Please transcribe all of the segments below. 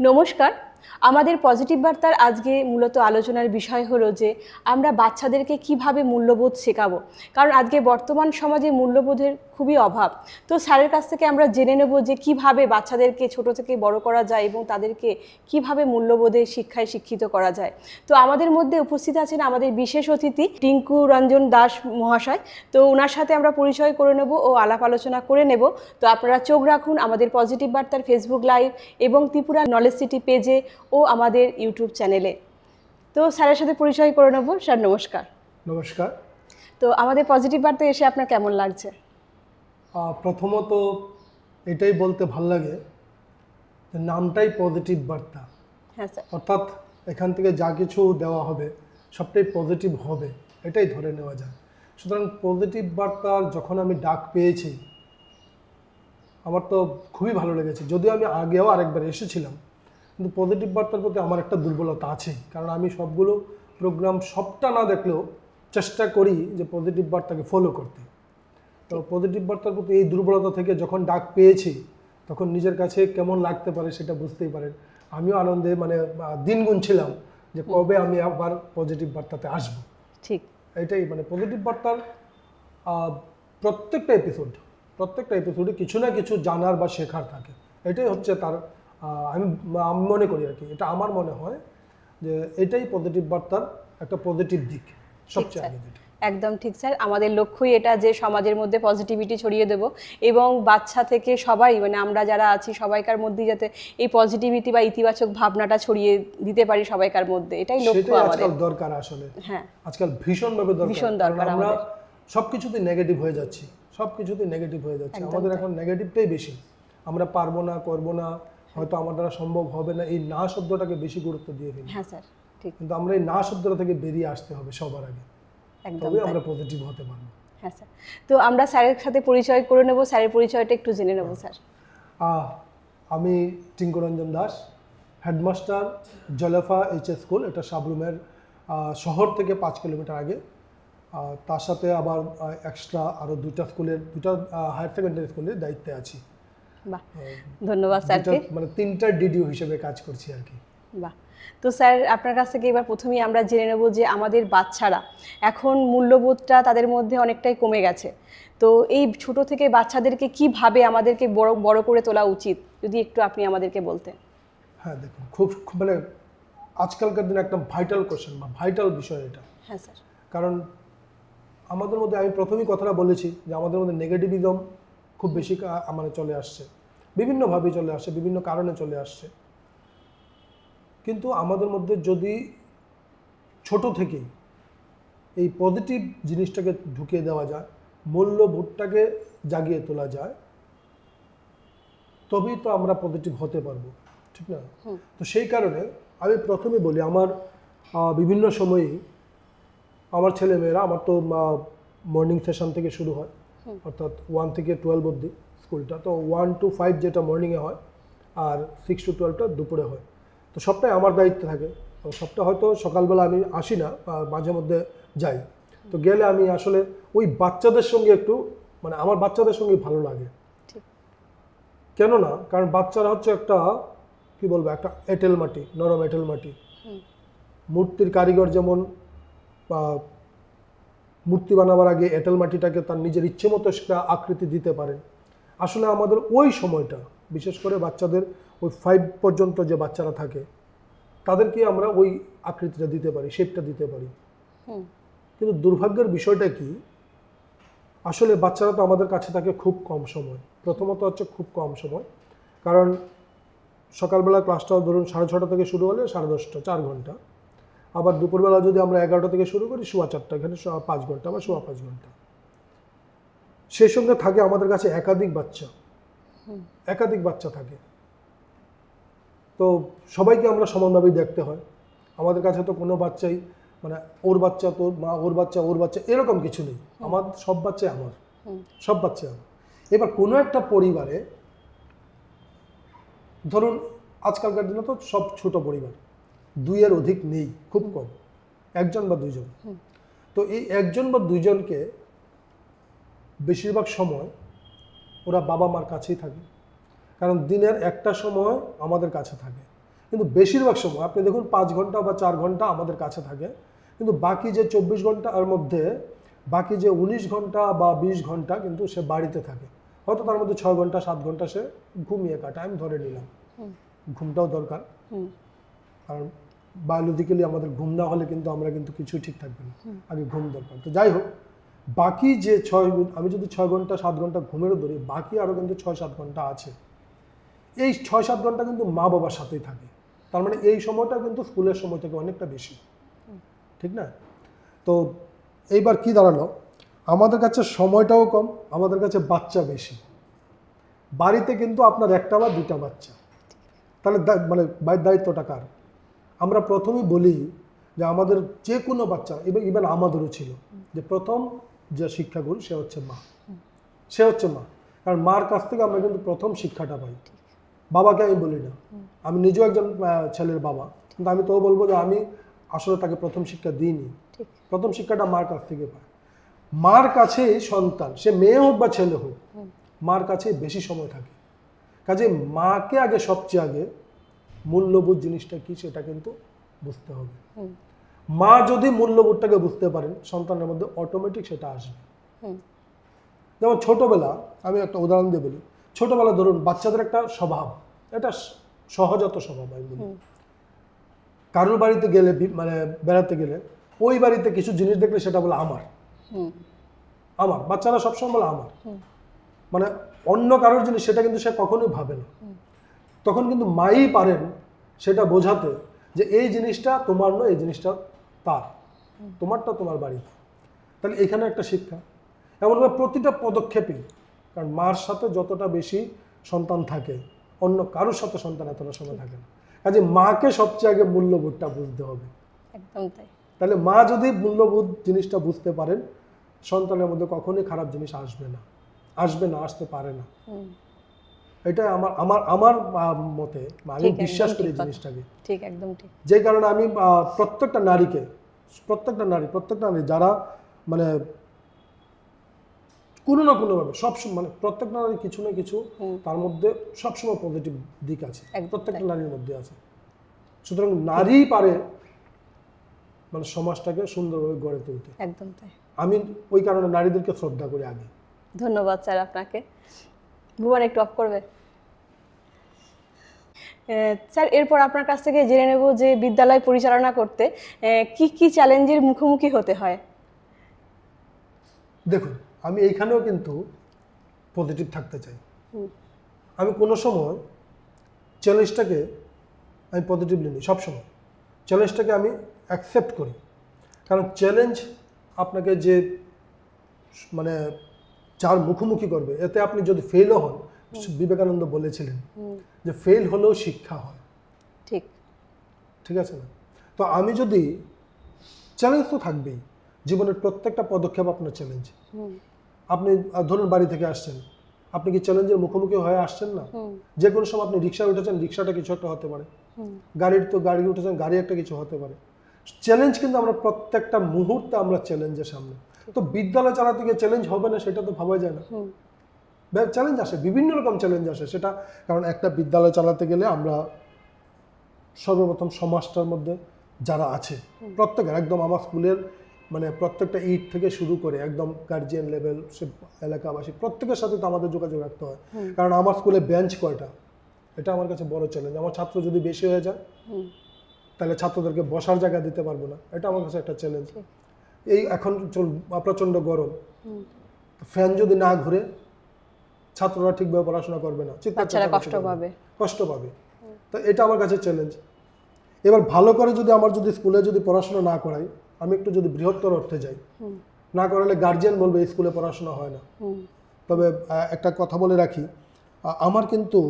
নমস্কার। আমাদের পজিটিভ বার্তার আজকে মূলত আলোচনার বিষয় হলো যে আমরা বাচ্চাদেরকে কিভাবে মূল্যবোধ শেখাবো, কারণ আজকে বর্তমান সমাজে মূল্যবোধের খুবই অভাব। তো স্যারের কাছ থেকে আমরা জেনে নেব যে কিভাবে বাচ্চাদেরকে ছোট থেকে বড় করা যায় এবং তাদেরকে কিভাবে মূল্যবোধের শিক্ষায় শিক্ষিত করা যায়। তো আমাদের মধ্যে উপস্থিত আছেন আমাদের বিশেষ অতিথি টিঙ্কু রঞ্জন দাস মহাশয়। তো ওনার সাথে আমরা পরিচয় করে নেব ও আলাপ আলোচনা করে নেব। তো আপনারা চোখ রাখুন আমাদের পজিটিভ বার্তার ফেসবুক লাইভ এবং ত্রিপুরা নলেজ সিটি পেজে ও আমাদের ইউটিউব চ্যানেলে। তো স্যারের সাথে পরিচয় করে নেব। স্যার নমস্কার। নমস্কার। তো আমাদের পজিটিভ বার্তায় এসে আপনার কেমন লাগছে? প্রথমত এটাই বলতে ভাল লাগে যে নামটাই পজিটিভ বার্তা। হ্যাঁ স্যার। অর্থাৎ এখান থেকে যা কিছু দেওয়া হবে সবটাই পজিটিভ হবে, এটাই ধরে নেওয়া যায়। সুতরাং পজিটিভ বার্তার যখন আমি ডাক পেয়েছি আমার তো খুবই ভালো লেগেছে। যদিও আমি আগেও আরেকবার এসেছিলাম, কিন্তু পজিটিভ বার্তার প্রতি আমার একটা দুর্বলতা আছে, কারণ আমি সবগুলো প্রোগ্রাম সবটা না দেখলেও চেষ্টা করি যে পজিটিভ বার্তাকে ফলো করতে। তো পজিটিভ বার্তার প্রতি এই দুর্বলতা থেকে যখন ডাক পেয়েছি তখন নিজের কাছে কেমন লাগতে পারে সেটা বুঝতেই পারেন। আমিও আনন্দে দিন গুনছিলাম যে কবে আমি আবার পজিটিভ বার্তাতে আসব। ঠিক এটাই পজিটিভ বার্তার প্রত্যেকটা এপিসোডে কিছু না কিছু জানার বা শেখার থাকে। এটাই হচ্ছে তার আমি মনে করি আর কি, এটা আমার মনে হয় যে এটাই পজিটিভ বার্তার একটা পজিটিভ দিক সবচেয়ে আগে। যেটা একদম ঠিক স্যার, আমাদের লক্ষ্যই এটা যে সমাজের মধ্যে পজিটিভিটি ছড়িয়ে দেব এবং বাচ্চা থেকে সবাই আমরা যারা আছি সবাইকার মধ্যেই যাতে এই পজিটিভিটি বা ইতিবাচক ভাবনাটা ছড়িয়ে দিতে পারি সবাইকার মধ্যে, এটাই লক্ষ্য আমাদের। আজকাল দরকার আসলে। হ্যাঁ, আজকাল ভীষণভাবে ভীষণ দরকার। আমরা সবকিছুতে নেগেটিভ হয়ে যাচ্ছি, আমাদের এখন নেগেটিভটাই বেশি। আমরা পারবো না, করবো না, হয়তো আমার দ্বারা সম্ভব হবে না, এই না শব্দটাকে বেশি গুরুত্ব দিয়ে ফেলি। হ্যাঁ স্যার, ঠিক। কিন্তু আমরা এই না শব্দটা থেকে বেরিয়ে আসতে হবে সবার আগে, তবে আমরা পজিটিভ হতে পারবো। হ্যাঁ স্যার। তো আমরা স্যারের সাথে পরিচয় করে নেব, স্যারের পরিচয়টা একটু জেনে নেব। স্যার, আমি Tinku Ranjan Das, headmaster Jalefa HS school, এটা সাবরুমের শহর থেকে 5 কিলোমিটার আগে। তার সাথে আবার এক্সট্রা আরও দুটা হায়ার সেকেন্ডারি স্কুলের দায়িত্বে আছি। বাহ, ধন্যবাদ স্যারকে। 3টা ডিডিও হিসেবে কাজ করছি আর কি। বাহ। তো স্যার আপনার কাছ থেকে এবার প্রথমেই আমরা জেনে নেব যে আমাদের বাচ্চারা এখন মূল্যবোধটা তাদের মধ্যে অনেকটাই কমে গেছে। তো এই ছোট থেকে বাচ্চাদেরকে কিভাবে আমাদেরকে বড় করে তোলা উচিত, যদি একটু আপনি আমাদেরকে বলতেন। হ্যাঁ দেখুন, খুব আজকালকার দিনে একটা ভাইটাল কোশ্চেন বা ভাইটাল বিষয় এটা। হ্যাঁ স্যার। কারণ আমাদের মধ্যে, আমি প্রথমেই কথাটা বলেছি যে আমাদের মধ্যে নেগেটিভিজম খুব বেশি চলে আসছে, বিভিন্নভাবে চলে আসছে, বিভিন্ন কারণে চলে আসছে। কিন্তু আমাদের মধ্যে যদি ছোট থেকেই এই পজিটিভ জিনিসটাকে ঢুকিয়ে দেওয়া যায়, মূল্যবোধটাকে জাগিয়ে তোলা যায়, তবেই তো আমরা পজিটিভ হতে পারবো, ঠিক না? তো সেই কারণে আমি প্রথমে বলি, আমার বিভিন্ন সময়েই আমার ছেলেমেয়েরা, আমার তো মর্নিং সেশন থেকে শুরু হয়, অর্থাৎ 1 থেকে 12 অবধি স্কুলটা। তো 1 to 5 যেটা মর্নিংয়ে হয়, আর 6 to 12টা দুপুরে হয়। তো সবটাই আমার দায়িত্ব থাকে। তো সবটা হয়তো সকালবেলা আমি আসি না, মাঝে মধ্যে যাই। তো গেলে আমি আসলে ওই বাচ্চাদের সঙ্গে একটু আমার বাচ্চাদের সঙ্গে ভালো লাগে। কেন না, কারণ বাচ্চারা হচ্ছে একটা কি বলবো, একটা এঁটেল মাটি, নরম এঁটেল মাটি। মূর্তির কারিগর যেমন মূর্তি বানাবার আগে এঁটেল মাটিটাকে তার নিজের ইচ্ছে মতো সেটা আকৃতি দিতে পারেন। আসলে আমাদের ওই সময়টা, বিশেষ করে বাচ্চাদের ওই 5 পর্যন্ত যে বাচ্চারা থাকে, তাদেরকে আমরা ওই আকৃতিটা দিতে পারি, শেপটা দিতে পারি। কিন্তু দুর্ভাগ্যের বিষয়টা কি, আসলে বাচ্চারা তো আমাদের কাছে থাকে খুব কম সময়। প্রথমত হচ্ছে খুব কম সময়, কারণ সকালবেলা ক্লাসটা ধরুন 6:30 থেকে শুরু হলে 10:30, 4 ঘন্টা। আবার দুপুরবেলা যদি আমরা 11টা থেকে শুরু করি, 4:15, এখানে 5 ঘন্টা বা 5.25 ঘন্টা। সেই সঙ্গে থাকে আমাদের কাছে একাধিক বাচ্চা থাকে। তো সবাইকে আমরা সমানভাবেই দেখতে হয়। আমাদের কাছে তো কোনো বাচ্চাই ওর বাচ্চা তোর মা, ওর বাচ্চা এরকম কিছু নেই। আমার সব বাচ্চাই আমার। এবার কোনো একটা পরিবারে ধরুন, আজকালকার দিনে তো সব ছোট পরিবার, 2-এর অধিক নেই, খুব কম, 1জন বা 2জন। তো এই 1জন বা 2জনকে বেশিরভাগ সময় ওরা বাবা মার কাছেই থাকে, কারণ দিনের একটা সময় আমাদের কাছে থাকে। কিন্তু বেশিরভাগ সময় আপনি দেখুন 5 ঘন্টা বা 4 ঘন্টা আমাদের কাছে থাকে, কিন্তু বাকি যে 24 ঘন্টার মধ্যে বাকি যে 19 ঘন্টা বা 20 ঘন্টা কিন্তু সে বাড়িতে থাকে। হয়তো তার মধ্যে 6 ঘন্টা 7 ঘন্টা সে ঘুমিয়ে কাটায়, আমি ধরে নিলাম। ঘুমটাও দরকার, কারণ বায়োলজিক্যালি আমাদের ঘুম না হলে কিন্তু আমরা কিন্তু কিছুই ঠিক থাকবে না, আগে ঘুম দরকার। তো যাই হোক, বাকি যে আমি যদি 6 ঘন্টা 7 ঘন্টা ঘুমেরও ধরি, বাকি আরও কিন্তু 6-7 ঘন্টা আছে। এই 6-7 ঘন্টা কিন্তু মা বাবার সাথেই থাকে। তার মানে এই সময়টা কিন্তু স্কুলের সময় থেকে অনেকটা বেশি, ঠিক না? তো এইবার কি দাঁড়ালো, আমাদের কাছে সময়টাও কম, আমাদের কাছে বাচ্চা বেশি। বাড়িতে কিন্তু আপনার একটা বা দুটা বাচ্চা, তাহলে মানে দায়িত্বটা কার? আমরা প্রথমেই বলি যে আমাদের যে কোনো বাচ্চা, ইভেন আমাদেরও ছিল, যে প্রথম যে শিক্ষাগুরু সে হচ্ছে মা। সে হচ্ছে মা, কারণ মার কাছ থেকে আমরা কিন্তু প্রথম শিক্ষাটা পাই। বাবাকে আমি বলি না, আমি নিজেও একজন ছেলের বাবা, কিন্তু আমি তো বলবো যে আমি আসলে তাকে প্রথম শিক্ষা দিইনি। প্রথম শিক্ষাটা মার কাছ থেকে পায়। মার কাছেই সন্তান, সে মেয়ে হোক বা ছেলে হোক, মার কাছে বেশি সময় থাকে। কাজে মাকে আগে, সবচেয়ে আগে মূল্যবোধ জিনিসটা কি সেটা কিন্তু বুঝতে হবে। মা যদি মূল্যবোধটাকে বুঝতে পারেন, সন্তানের মধ্যে অটোমেটিক সেটা আসবে। যেমন ছোটবেলা, আমি একটা উদাহরণ দিয়ে বলি, ছোটবেলা ধরুন বাচ্চাদের একটা স্বভাব, এটা সহজাত স্বভাব আমি বলি। কারোর বাড়িতে গেলে, মানে বেড়াতে গেলে, ওই বাড়িতে কিছু জিনিস দেখলে সেটা বলে আমার। আমার বাচ্চারা সবসময় বলে আমার, মানে অন্য কারোর জিনিস সেটা কিন্তু সে কখনোই ভাবে না। তখন কিন্তু মাই পারেন সেটা বোঝাতে যে এই জিনিসটা তোমার নয়, এই জিনিসটা তার, তোমারটা তোমার বাড়িতে। তাহলে এখানে একটা শিক্ষা। এমনভাবে প্রতিটা পদক্ষেপে, কারণ মার সাথে যতটা বেশি সন্তান থাকে, অন্য কারোর সাথে সন্তান এতটা সময় থাকে না। কাজে মাকে সবচেয়ে আগে মূল্যবোধটা বুঝতে হবে। একদম তাই। তাহলে মা যদি মূল্যবোধ জিনিসটা বুঝতে পারেন, সন্তানের মধ্যে কখনোই খারাপ জিনিস আসবে না, আসতে পারে না। এটা আমার মতে, আমি বিশ্বাস করি জিনিসটাকে। ঠিক, একদম ঠিক। যে কারণে আমি প্রত্যেকটা নারী যারা মানে কোনো না কোনোভাবে সবসময়, মানে প্রত্যেকটা নারী কিছু না কিছু তার মধ্যে সবসময় পজিটিভ দিক আছে, প্রত্যেকটা নারীর মধ্যে আছে। সুতরাং নারী পারে মানে সমাজটাকে সুন্দরভাবে গড়ে তুলতে। একদম তাই। আমি ওই কারণে নারীদেরকে শ্রদ্ধা করি আগে। ধন্যবাদ স্যার আপনাকে। ভুবন একটু অফ করবে। স্যার, এরপর আপনার কাছ থেকে জেনে নেব যে বিদ্যালয় পরিচালনা করতে কি কি চ্যালেঞ্জের মুখোমুখি হতে হয়। দেখুন, আমি এইখানেও কিন্তু পজিটিভ থাকতে চাই। আমি কোনো সময় চ্যালেঞ্জটাকে আমি পজিটিভলি নিই, সবসময় চ্যালেঞ্জটাকে আমি অ্যাকসেপ্ট করি। কারণ চ্যালেঞ্জ আপনাকে যে মানে যার মুখোমুখি করবে, এতে আপনি যদি ফেলও হন, বিবেকানন্দ বলেছিলেন যে ফেল হলেও শিক্ষা হয়। ঠিক আছে না? তো আমি যদি চ্যালেঞ্জ তো থাকবেই, জীবনের প্রত্যেকটা পদক্ষেপ আপনার চ্যালেঞ্জ। আপনি ধরুন বাড়ি থেকে আসছেন, আপনি কি চ্যালেঞ্জের মুখোমুখি হয়ে আসছেন না? যে কোনো সময় আপনি রিক্সায় উঠেছেন, রিক্সাটা কিছু একটা হতে পারে, গাড়ি উঠেছেন, গাড়ি একটা কিছু হতে পারে। চ্যালেঞ্জ কিন্তু আমরা প্রত্যেকটা মুহূর্তে আমরা চ্যালেঞ্জের সামনে। তো বিদ্যালয় চালাতে গিয়ে চ্যালেঞ্জ হবে না সেটা তো ভাবা যায় না। চ্যালেঞ্জ আসে, বিভিন্ন রকম চ্যালেঞ্জ আসে। সেটা কারণ একটা বিদ্যালয় চালাতে গেলে আমরা সর্বপ্রথম সমাজটার মধ্যে যারা আছে প্রত্যেকের, একদম আমার স্কুলের মানে প্রত্যেকটা ইট থেকে শুরু করে একদম গার্জিয়ান লেভেল, সে এলাকাবাসী, প্রত্যেকের সাথে তো আমাদের যোগাযোগ রাখতে হয়। কারণ আমার স্কুলে বেঞ্চ কয়টা, এটা আমার কাছে বড় চ্যালেঞ্জ। আমার ছাত্র যদি বেশি হয়ে যায় তাহলে ছাত্রদেরকে বসার জায়গা দিতে পারবো না, এটা আমার কাছে একটা চ্যালেঞ্জ। এই এখন প্রচণ্ড গরম, ফ্যান যদি না ঘুরে ছাত্ররা ঠিকভাবে পড়াশোনা করবে না, কষ্ট পাবে। তো এটা আমার কাছে চ্যালেঞ্জ। এবার ভালো করে যদি স্কুলে যদি পড়াশোনা না করাই, আমি একটু যদি বৃহত্তর অর্থে যাই, না করালে গার্জিয়ান বলবে স্কুলে পড়াশোনা হয় না। তবে একটা কথা বলে রাখি, আমার কিন্তু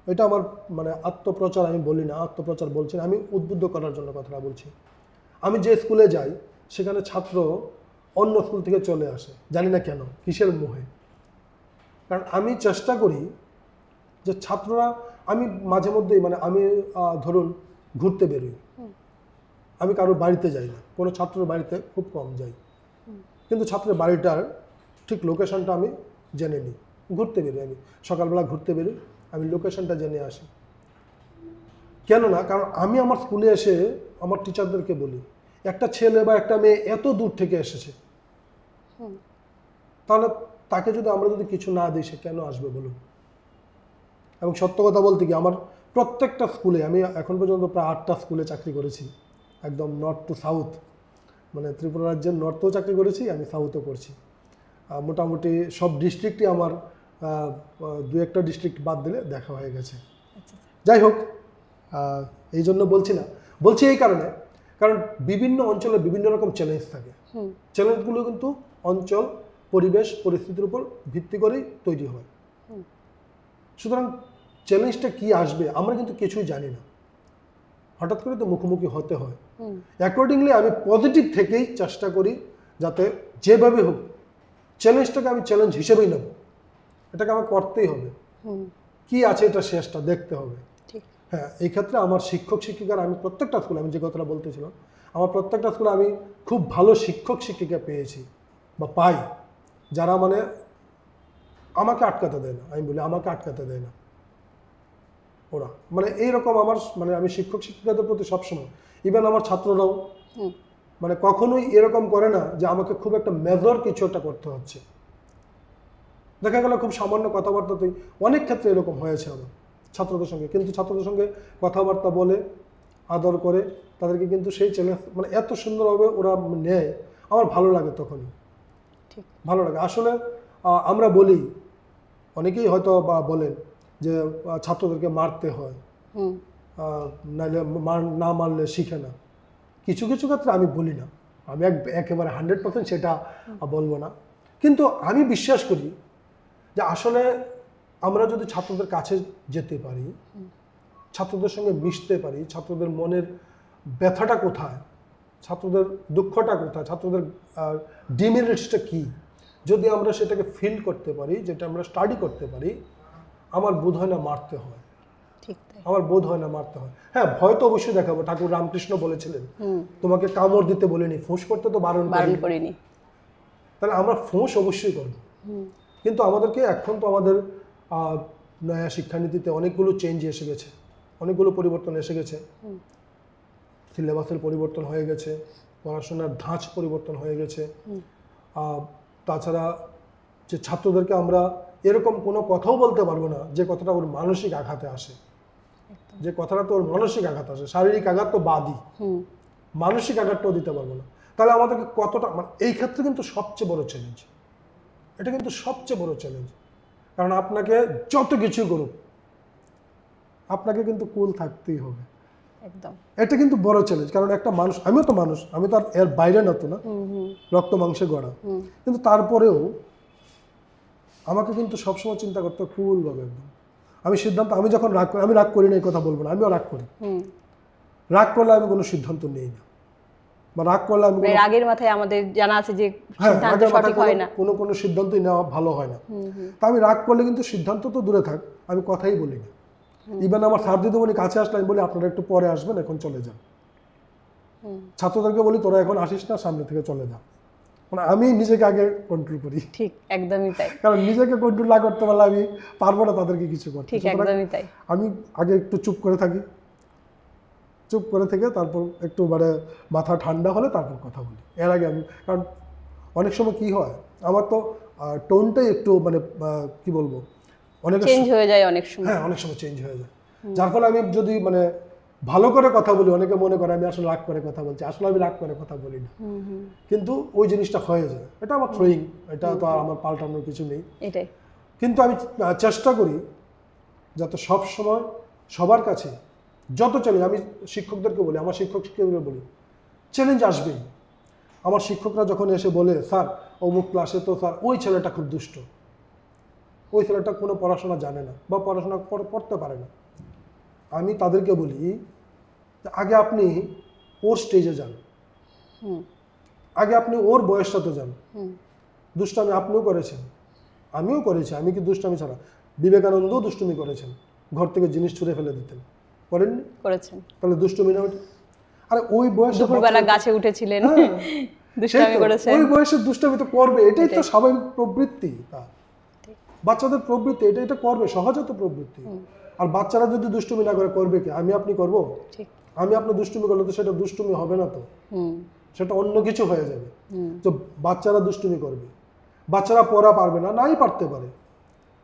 এটা আমার মানে আত্মপ্রচার আমি বলি না, আত্মপ্রচার বলছি না, আমি উদ্বুদ্ধ করার জন্য কথাটা বলছি। আমি যে স্কুলে যাই সেখানে ছাত্র অন্য স্কুল থেকে চলে আসে, জানি না কেন, কিসের মোহে। কারণ আমি চেষ্টা করি যে ছাত্ররা, আমি মাঝে মধ্যেই মানে আমি ধরুন ঘুরতে বেরোই, আমি কারোর বাড়িতে যাই না, কোনো ছাত্রের বাড়িতে খুব কম যাই, কিন্তু ছাত্রের বাড়িটার ঠিক লোকেশনটা আমি জেনে নিই। ঘুরতে বেরোই, আমি সকালবেলা ঘুরতে বেরোই, আমি লোকেশনটা জেনে আসি। কেন না, কারণ আমি আমার স্কুলে এসে আমার টিচারদেরকে বলি, একটা ছেলে বা একটা মেয়ে এত দূর থেকে এসেছে, তাহলে তাকে যদি আমরা যদি কিছু না দিই সে কেন আসবে বলুন। এবং সত্য কথা বলতে কি, আমার প্রত্যেকটা স্কুলে, আমি এখন পর্যন্ত প্রায় 8টা স্কুলে চাকরি করেছি, একদম নর্থ টু সাউথ, মানে ত্রিপুরা রাজ্যের নর্থেও চাকরি করেছি, আমি সাউথও করছি। মোটামুটি সব ডিস্ট্রিক্টই আমার 2-1টা ডিস্ট্রিক্ট বাদ দিলে দেখা হয়ে গেছে। যাই হোক, এই জন্য বলছি না, বলছি এই কারণে, কারণ বিভিন্ন অঞ্চলে বিভিন্ন রকম চ্যালেঞ্জ থাকে। চ্যালেঞ্জগুলো কিন্তু অঞ্চল, পরিবেশ, পরিস্থিতির উপর ভিত্তি করেই তৈরি হয়। সুতরাং চ্যালেঞ্জটা কি আসবে আমরা কিন্তু কিছুই জানি না, হঠাৎ করে তো মুখোমুখি হতে হয়। অ্যাকর্ডিংলি আমি পজিটিভ থেকেই চেষ্টা করি যাতে যেভাবে হোক চ্যালেঞ্জটাকে আমি চ্যালেঞ্জ হিসেবেই নেব, এটাকে আমার করতেই হবে, কি আছে এটা শেষটা দেখতে হবে। হ্যাঁ, এই ক্ষেত্রে আমার শিক্ষক শিক্ষিকারা, আমি প্রত্যেকটা স্কুলে, আমি যে কথাটা বলতেছিলাম, আমার প্রত্যেকটা স্কুলে আমি খুব ভালো শিক্ষক শিক্ষিকা পেয়েছি বা পাই, যারা মানে আমাকে আটকাতে দেয় না, আমি বলি আমাকে আটকাতে দেয় না ওরা, মানে এইরকম আমার, মানে আমি শিক্ষক শিক্ষিকাদের প্রতি সবসময়, ইভেন আমার ছাত্ররাও মানে কখনোই এরকম করে না যে আমাকে খুব একটা মেজর কিছু একটা করতে হচ্ছে। দেখা গেল খুব সামান্য কথাবার্তাতেই অনেক ক্ষেত্রে এরকম হয়েছে আমার ছাত্রদের সঙ্গে, কিন্তু ছাত্রদের সঙ্গে কথাবার্তা বলে আদর করে তাদেরকে কিন্তু সেই চ্যালেঞ্জ মানে এত সুন্দরভাবে ওরা নেয়, আমার ভালো লাগে, তখনই ভালো লাগে। আসলে আমরা বলি, অনেকেই হয়তো বা বলেন যে ছাত্রদেরকে মারতে হয়, নাহলে না মারলে শিখে না। কিছু কিছু ক্ষেত্রে আমি বলি না, আমি একেবারে 100% সেটা বলবো না, কিন্তু আমি বিশ্বাস করি যে আসলে আমরা যদি ছাত্রদের কাছে যেতে পারি, ছাত্রদের সঙ্গে মিশতে পারি, ছাত্রদের মনের ব্যথাটা কোথায়, ছাত্রদের দুঃখটা কোথায়, ছাত্রদের ডিমেরিটসটা কী, যদি আমরা সেটাকে ফিল করতে পারি, যেটা আমরা স্টাডি করতে পারি, আমার বোধ হয় না মারতে হয়, আমার বোধ হয় না মারতে হয়। হ্যাঁ, ভয় তো অবশ্যই দেখাবো, ঠাকুর রামকৃষ্ণ বলেছিলেন তোমাকে কামড় দিতে বলিনি, ফোঁস করতে তো বারণ করিনি, তাহলে আমরা ফোঁস অবশ্যই করবো। কিন্তু আমাদেরকে এখন তো আমাদের নয়া শিক্ষানীতিতে অনেকগুলো চেঞ্জ এসে গেছে, অনেকগুলো পরিবর্তন এসে গেছে, সিলেবাসের পরিবর্তন হয়ে গেছে, পড়াশোনার ধাঁচ পরিবর্তন হয়ে গেছে। তাছাড়া যে ছাত্রদেরকে আমরা এরকম কোনো কথাও বলতে পারবো না যে কথাটা ওর মানসিক আঘাতে আসে, যে কথাটা তো ওর মানসিক আঘাত আসে, শারীরিক আঘাত তো বাদই, মানসিক আঘাতটাও দিতে পারবো না। তাহলে আমাদেরকে কতটা, মানে এই ক্ষেত্রে কিন্তু সবচেয়ে বড় চ্যালেঞ্জ, এটা কিন্তু সবচেয়ে বড় চ্যালেঞ্জ। কারণ আপনাকে যত কিছু করুক আপনাকে কিন্তু কুল থাকতেই হবে, একদম, এটা কিন্তু বড় চ্যালেঞ্জ। কারণ একটা মানুষ, আমিও তো মানুষ, আমি তো আর এর বাইরে না তো না, রক্ত মাংসে গড়া, কিন্তু তারপরেও আমাকে কিন্তু সবসময় চিন্তা করতে কুল হবে একদম। আমি সিদ্ধান্ত, আমি যখন রাগ করি, আমি রাগ করি না এই কথা বলবো না, আমিও রাগ করি, রাগ করলে আমি কোনো সিদ্ধান্ত নেই না, বা রাগ করলে আমি রাগের মাথায় আমাদের জানা আছে যে সিদ্ধান্ত সঠিক হয় না, কোনো সিদ্ধান্তই নেওয়া ভালো হয় না। তা আমি রাগ করলে কিন্তু সিদ্ধান্ত তো দূরে থাক, আমি কথাই বলি না। ইভেন আমার স্যার দিদিমণি কাছে আসলে আমি বলি আপনারা একটু পরে আসবেন, এখন চলে যান। ছাত্রদেরকে বলি তোরা এখন আসিস না, সামনে থেকে চলে যা। মানে আমি নিজেকে আগে কন্ট্রোল করি। ঠিক, একদমই তাই। কারণ নিজেকে কন্ট্রোল না করতে পারলে আমি পারবো না তাদেরকে কিছু করতে। ঠিক, একদমই তাই। আমি আগে একটু চুপ করে থাকি, চুপ করে থেকে তারপর একটু মানে মাথা ঠান্ডা হলে তারপর কথা বলি। এর আগে আমি, কারণ অনেক সময় কি হয়, আমার তো টোনটাই একটু মানে কি বলবো, অনেক চেঞ্জ হয়ে যায় অনেক সময়। হ্যাঁ, অনেক সময় চেঞ্জ হয়ে যায়, যার ফলে আমি যদি মানে ভালো করে কথা বলি, অনেকে মনে করে আমি আসলে রাগ করে কথা বলছি, আসলে আমি রাগ করে কথা বলি না, কিন্তু ওই জিনিসটা হয়ে যায়। এটা আমার থ্রোয়িং, এটা তো আর আমার পাল্টানোর কিছু নেই, এটাই। কিন্তু আমি চেষ্টা করি যাতে সব সময় সবার কাছে যত চ্যালেঞ্জ, আমি শিক্ষকদেরকে বলি, আমার শিক্ষক শিক্ষকদেরকে বলি, চ্যালেঞ্জ আসবেই। আমার শিক্ষকরা যখন এসে বলে স্যার অমুক ক্লাসে তো স্যার ওই ছেলেটা খুব দুষ্ট, ওই ছেলেটা কোনো পড়াশোনা জানে না বা পড়াশোনা পড়তে পারে না, আমি তাদেরকে বলি আগে আপনি ওর স্টেজে যান, আগে আপনি ওর বয়সটাতে যান। দুষ্টামি আপনিও করেছেন, আমিও করেছি, আমি কি দুষ্টামি ছাড়া, বিবেকানন্দও দুষ্টুমি করেছেন, ঘর থেকে জিনিস ছুঁড়ে ফেলে দিতেন, করেননি? করেছেন। তাহলে দুষ্টুমি না? আরে ওই বয়সে দুপুরবেলা গাছে উঠেছিলেন, দুষ্টামি করেছেন, ওই বয়সে দুষ্টামি তো করবে, এটাই তো স্বাভাবিক প্রবৃত্তি। বাচ্চাদের প্রবৃত্তি এটা এটা করবে, সহজাত প্রবৃত্তি। আর বাচ্চারা যদি দুষ্টুমি না করে করবে কি? আমি আপনি করব? ঠিক। আমি আপনার দুষ্টুমি করলে তো সেটা দুষ্টুমি হবে না, তো সেটা অন্য কিছু হয়ে যাবে। তো বাচ্চারা দুষ্টুমি করবে, বাচ্চারা পড়া পারবে না, নাই পারতে পারে,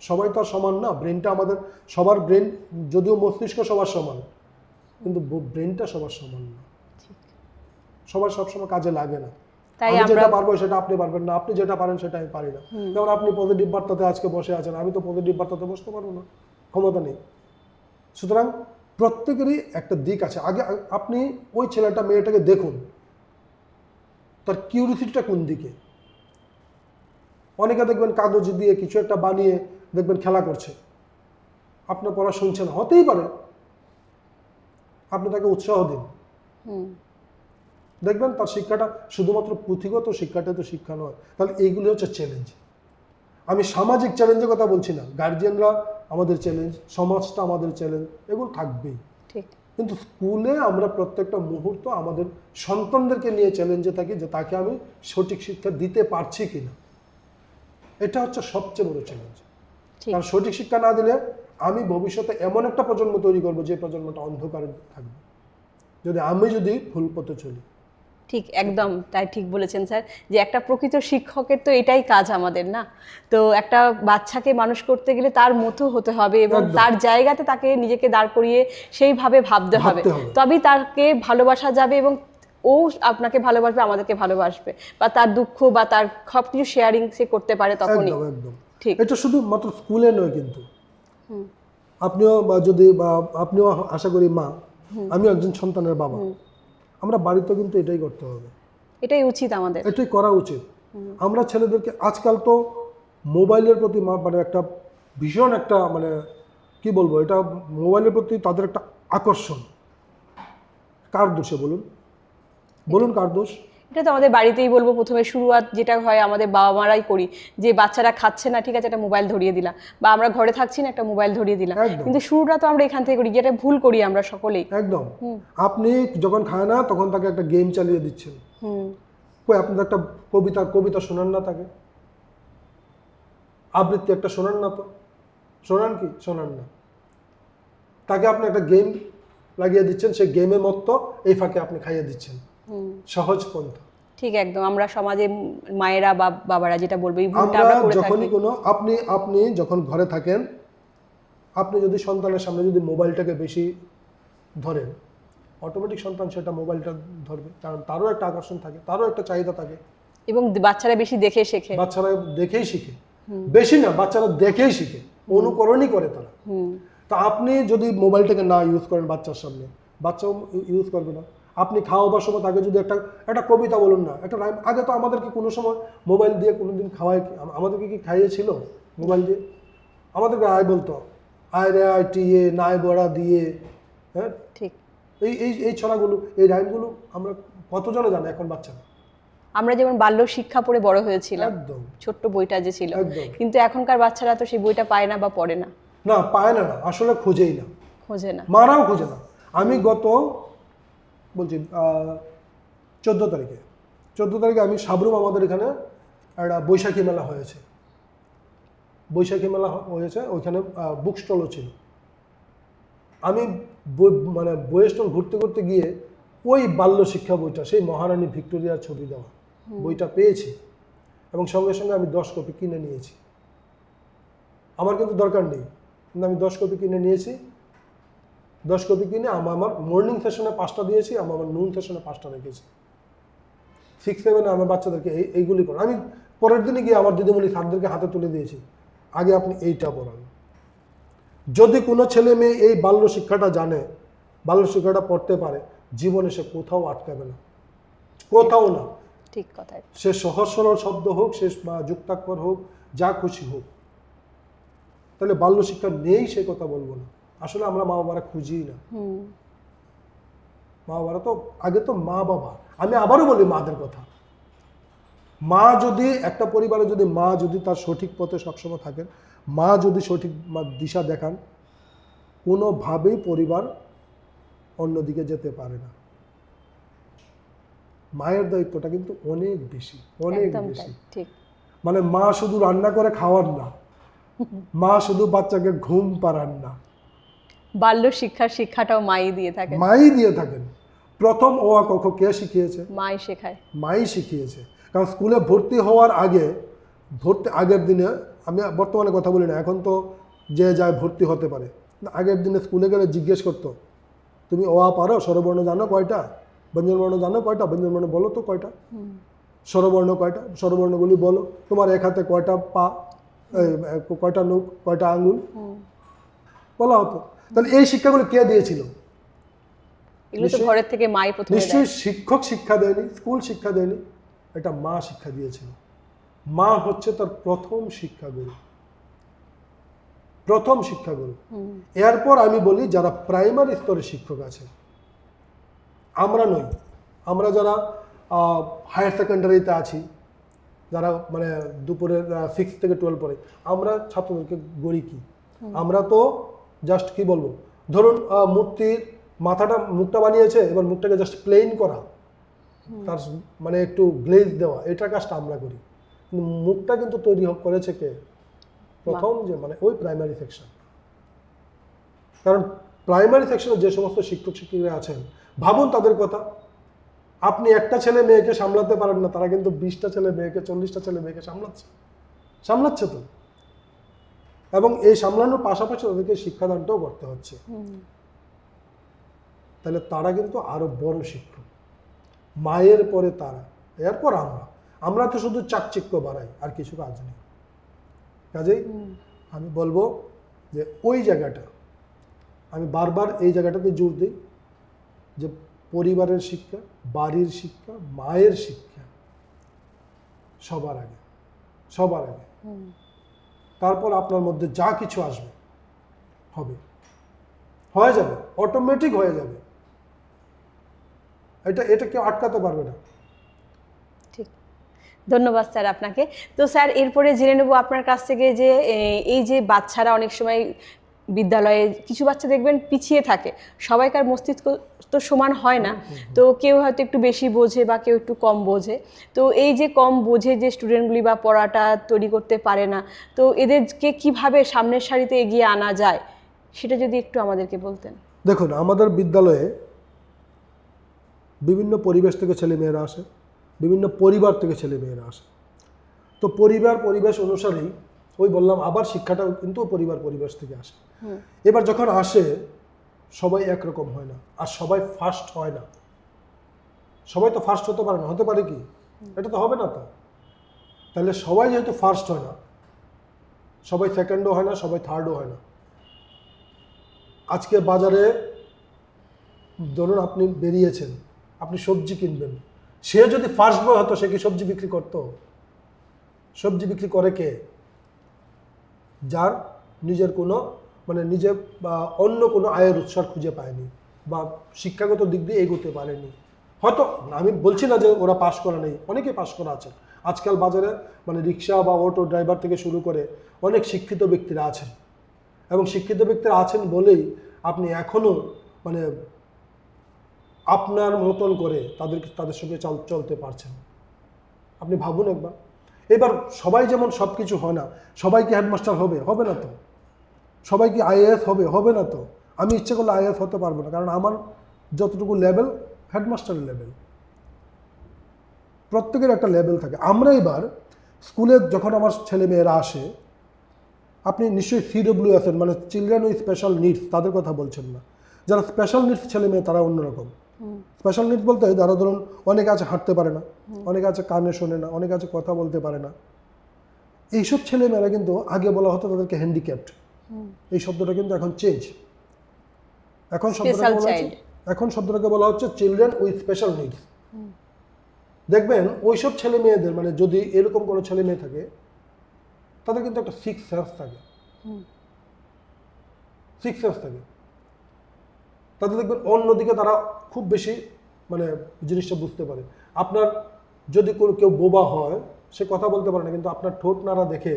সবাই তো আর সমান না। ব্রেনটা আমাদের সবার ব্রেন, যদিও মস্তিষ্ক সবার সমান, কিন্তু ব্রেনটা সবার সমান না, সবার সবসময় কাজে লাগে না। তাই আমি আমরা যেটা পারবো সেটা আপনি পারবেন না, আপনি যেটা পারেন সেটা আমি পারি না। যেমন আপনি পজিটিভ বার্তাতে আজকে বসে আছেন, আমি তো পজিটিভ বার্তাতে বসতে পারবো না, ক্ষমতা নেই। সুতরাং প্রত্যেকেরই একটা দিক আছে। আগে আপনি ওই ছেলেটা মেয়েটাকে দেখুন, তার কিউরিসিটিটা কোন দিকে। অনেকে দেখবেন কাগজ দিয়ে কিছু একটা বানিয়ে দেখবেন খেলা করছে, আপনার পড়া শুনছে না, হতেই পারে, আপনি তাকে উৎসাহ দিন, দেখবেন তার শিক্ষাটা শুধুমাত্র পুঁথিগত শিক্ষাটা তো শিক্ষা নয়। তাহলে এইগুলি হচ্ছে চ্যালেঞ্জ। আমি সামাজিক চ্যালেঞ্জের কথা বলছি না, গার্জিয়ানরা আমাদের চ্যালেঞ্জ, সমাজটা আমাদের চ্যালেঞ্জ, এগুলো থাকবেই। ঠিক। কিন্তু স্কুলে আমরা প্রত্যেকটা মুহূর্ত আমাদের সন্তানদেরকে নিয়ে চ্যালেঞ্জে থাকি যে তাকে আমি সঠিক শিক্ষা দিতে পারছি কিনা, এটা হচ্ছে সবচেয়ে বড় চ্যালেঞ্জ। কারণ সঠিক শিক্ষা না দিলে আমি ভবিষ্যতে এমন একটা প্রজন্ম তৈরি করবো যে প্রজন্মটা অন্ধকারে থাকবে, যদি ভুল পথে চলি। ঠিক, একদম তাই, ঠিক বলেছেন স্যার, যে একটা প্রকৃত শিক্ষকের তো এটাই কাজ আমাদের, না? তো একটা বাচ্চাকে মানুষ করতে গেলে তার মতো হতে হবে এবং তার জায়গাতে তাকে নিজেকে দাঁড় করিয়ে সেইভাবে ভাবতে হবে, তবেই তাকে ভালোবাসা যাবে এবং ও আপনাকে ভালোবাসবে, আমাদেরকে ভালোবাসবে, বা তার দুঃখ বা তার সব কিছু শেয়ারিং সে করতে পারে তখনই। একদম ঠিক। এটা শুধু মাত্র স্কুলে নয়, কিন্তু আপনিও আপনিও আশা করি মা, আমিও একজন সন্তানের বাবা, আমরা বাড়িতে কিন্তু এটাই করতে হবে, এটাই উচিত, আমাদের এটাই করা উচিত। আমরা ছেলেদেরকে আজকাল তো মোবাইলের প্রতি মানে একটা ভীষণ একটা মানে কি বলবো, এটা মোবাইলের প্রতি তাদের একটা আকর্ষণ। কার দোষে বলুন কার দোষ? এটা তো আমাদের বাড়িতেই বলবো, প্রথমে শুরুয়াত যেটা হয় আমাদের বাবা মারাই করি, যে বাচ্চারা খাচ্ছে না, ঠিক আছে, একটা মোবাইল ধরিয়ে দিলাম, বা আমরা ঘরে থাকছি না, একটা মোবাইল ধরিয়ে দিলাম। কিন্তু শুরুটা তো আমরা এখান থেকে করি, যেটা ভুল করি আমরা সকলেই। একদম। আপনি যখন খায় না তখন তাকে একটা গেম চালিয়ে দিচ্ছেন, কই আপনি একটা কবিতা শোনান না তাকে, আবৃত্তি একটা শোনান না, তো শোনান কি? শোনান না। তাকে আপনি একটা গেম লাগিয়ে দিচ্ছেন, সেই গেমের মতো এই ফাঁকে আপনি খাইয়ে দিচ্ছেন, সহজ পন্থা। ঠিক, একদম। আমরা সমাজে মায়েরা বা বাবারা যেটা বলবো, এই ভুলটা আমরা করে থাকি। যখনই কোনো আপনি যখন ঘরে থাকেন, আপনি যদি সন্তানের সামনে যদি মোবাইলটাকে বেশি ধরেন, অটোমেটিক সন্তান সেটা মোবাইলটা ধরবে, কারণ তারও একটা আকর্ষণ থাকে, তারও একটা চাহিদা থাকে। এবং বাচ্চারা বেশি দেখে শেখে, বাচ্চারা দেখেই শিখে, বেশি না, বাচ্চারা দেখেই শিখে, অনুকরণই করে তারা। তা আপনি যদি মোবাইলটাকে না ইউজ করেন বাচ্চার সামনে, বাচ্চাও ইউজ করবে না। আপনি খাওয়াবার সময় তাকে যদি একটা কবিতা বলুন না, একটা রাইম। আগে তো আমাদেরকে কোনো সময় মোবাইল দিয়ে কোনোদিন খাওয়ায়, আমাদেরকে কি খাইয়েছিল মোবাইল দিয়ে? আমাদেরকে আয় বলতো, আয় রে আয় টিয়ে নাই বড়া দিয়ে, হ্যাঁ ঠিক। এই ছড়াগুলো, এই রাইমগুলো আমরা কতজনে জানে এখন বাচ্চারা? আমরা যেমন বাল্য শিক্ষা পড়ে বড় হয়েছিলাম, একদম ছোট্ট বইটা যে ছিল, কিন্তু এখনকার বাচ্চারা তো সেই বইটা পায় না বা পড়ে না। না, পায় না, আসলে খোঁজে না, মারাও খোঁজে না। আমি গত বলছি 14 তারিখে আমি সাবরুম, আমাদের এখানে একটা বৈশাখী মেলা হয়েছে, ওইখানে বুক স্টলও ছিল। আমি মানে বইয়ের স্টল ঘুরতে ঘুরতে গিয়ে ওই বাল্য শিক্ষা বইটা, সেই মহারানী ভিক্টোরিয়ার ছবি দেওয়া বইটা পেয়েছি, এবং সঙ্গে সঙ্গে আমি 10 কপি কিনে নিয়েছি। আমার কিন্তু দরকার নেই, কিন্তু আমি 10 কপি কিনে নিয়েছি। 10 কপি কিনে আমার মর্নিং সেশনে 5টা দিয়েছি, আমার নুন সেশনে 5টা রেখেছি। 6-7 আমার বাচ্চাদেরকে এইগুলি পড়ান। আমি পরের দিনে গিয়ে আমার দিদিমণি স্যারদেরকে হাতে তুলে দিয়েছি, আগে আপনি এইটা পড়ান। যদি কোনো ছেলে মেয়ে এই বাল্য শিক্ষাটা জানে, বাল্য শিক্ষাটা পড়তে পারে, জীবনে সে কোথাও আটকাবে না, কোথাও না। ঠিক কথা। সে সহজ সরল শব্দ হোক, সে যুক্তাক্ষর হোক, যা খুশি হোক। তাহলে বাল্য শিক্ষা নেই সে কথা বলবো না। আসলে আমরা মা বাবারা খুঁজি না। মা বাবারা তো আগে তো মা বাবা। আমি আবারও বলি মাদের কথা। মা যদি একটা পরিবারে যদি মা যদি তার সঠিক পথে সবসময় থাকেন, মা যদি সঠিক দিশা দেখান, কোনোভাবেই পরিবার অন্যদিকে যেতে পারে না। মায়ের দায়িত্বটা কিন্তু অনেক বেশি, অনেক বেশি। মানে মা শুধু রান্না করে খাওয়ার না, মা শুধু বাচ্চাকে ঘুম পাড়ান না, বাল্য শিক্ষাটাও মাই দিয়ে থাকেন। মাই দিয়ে থাকেন। প্রথম ও আ ক খ কে শিখিয়েছে? মাই শেখায়। মাই শিখিয়েছে। কারণ স্কুলে ভর্তি হওয়ার আগে, আগের দিনে, আমি বর্তমানে কথা বলি না, এখন তো যে যায় ভর্তি হতে পারে, আগের দিনে স্কুলে গেলে জিজ্ঞেস করতো, তুমি ও আ পারো? স্বরবর্ণ জানো কয়টা? ব্যঞ্জনবর্ণ জানো কয়টা? ব্যঞ্জনবর্ণ বলো তো কয়টা? স্বরবর্ণ কয়টা? স্বরবর্ণগুলি বলো। তোমার এক হাতে কয়টা পা, কয়টা নখ, কয়টা আঙ্গুল বলা হতো। তাহলে এই শিক্ষাগুলো কে দিয়েছিল? এগুলো তো ঘরের থেকে মাই প্রথমে দেয়। নিশ্চয়ই শিক্ষক শিক্ষা দেয়নি, স্কুল শিক্ষা দেয়নি, এটা মা শিক্ষা দিয়েছিল। মা হচ্ছে তার প্রথম শিক্ষাগুরু, প্রথম শিক্ষাগুরু। এরপর আমি বলি যারা প্রাইমারি স্তরের শিক্ষক আছে, আমরা নই, আমরা যারা হায়ার সেকেন্ডারিতে আছি, যারা মানে দুপুরের 6 থেকে 12 পরে, আমরা ছাত্রদেরকে গড়ি কি? আমরা তো জাস্ট কি বলবো, ধরুন মূর্তির মুখটা বানিয়েছে, এবার মুখটাকে জাস্ট প্লেন করা, তার মানে একটু গ্লেজ দেওয়া, এটা কাজটা আমরা করি। কিন্তু মুখটা কিন্তু তৈরি করেছে কে? প্রথম যে মানে ওই প্রাইমারি সেকশন। কারণ প্রাইমারি সেকশনে যে সমস্ত শিক্ষক শিক্ষিকা আছেন, ভাবুন তাদের কথা। আপনি একটা ছেলে মেয়েকে সামলাতে পারেন না, তারা কিন্তু 20টা ছেলে মেয়েকে, 40টা ছেলে মেয়েকে সামলাচ্ছে তো। এবং এই সামলানোর পাশাপাশি তাদেরকে শিক্ষাদানটাও করতে হচ্ছে। তাহলে তারা কিন্তু আরো বড় শিক্ষক, মায়ের পরে তারা, এরপর আমরা তো শুধু চাকচিক্য বাড়াই, আর কিছু কাজ নেই। কাজেই আমি বলবো যে ওই জায়গাটা, আমি বারবার এই জায়গাটাতে জোর দিই যে পরিবারের শিক্ষা, বাড়ির শিক্ষা, মায়ের শিক্ষা সবার আগে, সবার আগে। তারপর আপনার মধ্যে যা কিছু আসবে হয়ে যাবে, অটোমেটিক হয়ে যাবে। এটা কেউ আটকাতে পারবে না। ঠিক, ধন্যবাদ স্যার আপনাকে। তো স্যার এরপরে জেনে নেব আপনার কাছ থেকে যে এই যে বাচ্চারা অনেক সময় বিদ্যালয়ে, কিছু বাচ্চা দেখবেন পিছিয়ে থাকে, সবাইকার মস্তিষ্ক তো সমান হয় না, তো কেউ হয়তো একটু বেশি বোঝে বা কেউ একটু কম বোঝে। তো এই যে কম বোঝে যে স্টুডেন্টগুলি বা পড়াটা তৈরি করতে পারে না, তো এদেরকে কিভাবে সামনের সারিতে এগিয়ে আনা যায় সেটা যদি একটু আমাদেরকে বলতেন। দেখুন, আমাদের বিদ্যালয়ে বিভিন্ন পরিবেশ থেকে ছেলে মেয়েরা আসে, বিভিন্ন পরিবার থেকে ছেলে মেয়েরা আসে। তো পরিবেশ অনুসারেই, ওই বললাম আবার শিক্ষাটা কিন্তু পরিবেশ থেকে আসে। এবার যখন আসে, সবাই একরকম হয় না, আর সবাই ফার্স্ট হয় না। সবাই তো ফার্স্ট হতে পারে না, হতে পারে কি? এটা তো হবে না তো। তাহলে সবাই যেহেতু ফার্স্ট হয় না, সবাই সেকেন্ডও হয় না, সবাই থার্ডও হয় না। আজকে বাজারে ধরুন আপনি বেরিয়েছেন, আপনি সবজি কিনবেন, সে যদি ফার্স্ট বয় হতো, সে কি সবজি বিক্রি করতো? সবজি বিক্রি করে কে? যার নিজের কোনো মানে নিজে বা অন্য কোনো আয়ের উৎস খুঁজে পায়নি, বা শিক্ষাগত দিক দিয়ে এগোতে পারেনি। হয়তো আমি বলছি না যে ওরা পাশ করা নেই, অনেকে পাশ করা আছে। আজকাল বাজারে মানে রিক্সা বা অটো ড্রাইভার থেকে শুরু করে অনেক শিক্ষিত ব্যক্তিরা আছেন, এবং শিক্ষিত ব্যক্তিরা আছেন বলেই আপনি এখনও মানে আপনার মতন করে তাদের সঙ্গে চলতে পারছেন। আপনি ভাবুন একবার। এবার সবাই যেমন সব কিছু হয় না, সবাই কি হেডমাস্টার হবে না তো। সবাই কি আইএএস হবে না তো। আমি ইচ্ছে করলে আইএএস হতে পারবো না, কারণ আমার যতটুকু লেভেল, হেডমাস্টারের লেভেল। প্রত্যেকের একটা লেভেল থাকে। আমরা এবার স্কুলে যখন আমার ছেলে মেয়েরা আসে, আপনি নিশ্চয়ই CWS মানে চিলড্রেন উইথ স্পেশাল নিডস, তাদের কথা বলছেন না। যারা স্পেশাল নিডস ছেলে মেয়ে, তারা অন্যরকম। স্পেশাল নিডস বলতে যারা ধরুন অনেকে আছে হাঁটতে পারে না, অনেকে আছে কানে শোনে না, অনেকে আছে কথা বলতে পারে না। এইসব ছেলে মেয়েরা কিন্তু আগে বলা হতো তাদেরকে হ্যান্ডিক্যাপড। এই শব্দটা কিন্তু এখন চেঞ্জ। এখন শব্দটাকে বলা হচ্ছে চিলড্রেন উইথ স্পেশাল নিডস। দেখবেন ওইসব ছেলে মেয়েদের মানে যদি এরকম কোনো ছেলে মেয়ে থাকে, তাদের কিন্তু একটা সিক্স সেন্স থাকে। তাদের দেখবেন অন্যদিকে তারা খুব বেশি মানে জিনিসটা বুঝতে পারে। আপনার যদি কেউ বোবা হয়, সে কথা বলতে পারে না, কিন্তু আপনার ঠোঁট নাড়া দেখে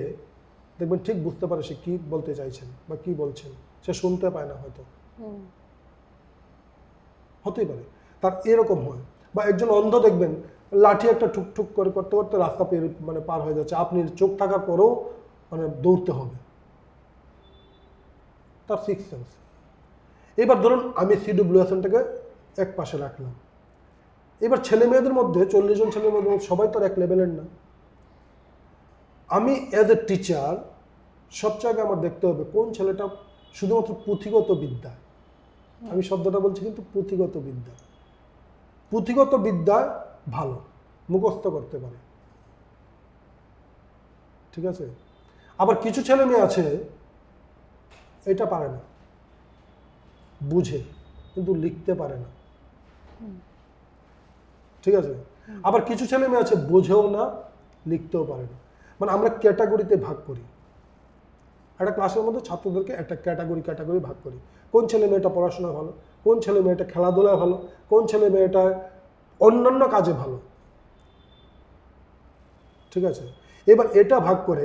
দেখবেন ঠিক বুঝতে পারে সে কি বলতে চাইছেন বা কি বলছেন। সে শুনতে পায় না হয়তো, হতেই পারে তার এরকম হয়। বা একজন অন্ধ দেখবেন লাঠি একটা ঠুকঠুক করে করতে করতে রাস্তা পার হয়ে যাচ্ছে, আপনি চোখ থাকার পরেও মানে দৌড়তে হবে, তার 6th সেন্স। এবার ধরুন আমি CWSNটাকে এক পাশে রাখলাম। এবার ছেলে মেয়েদের মধ্যে 40 জন ছেলের মধ্যে সবাই তো এক লেভেলের না। আমি অ্যাজ এ টিচার সবচেয়ে আগে আমার দেখতে হবে কোন ছেলেটা শুধুমাত্র পুঁথিগত বিদ্যা, আমি শব্দটা বলছি কিন্তু পুঁথিগত বিদ্যা, পুঁথিগত বিদ্যায় ভালো, মুখস্থ করতে পারে, ঠিক আছে। আবার কিছু ছেলে মেয়ে আছে এটা পারে না, বুঝে কিন্তু লিখতে পারে না, ঠিক আছে। আবার কিছু ছেলে মেয়ে আছে বোঝেও না, লিখতেও পারে না। মানে আমরা ক্যাটাগরিতে ভাগ করি, একটা ক্লাসের মধ্যে ছাত্রদেরকে একটা ক্যাটাগরি ভাগ করি। কোন ছেলে মেয়েটা পড়াশোনা ভালো, কোন ছেলে মেয়েটা খেলাধুলায় ভালো, কোন ছেলে মেয়েটা অন্যান্য কাজে ভালো, ঠিক আছে। এবার এটা ভাগ করে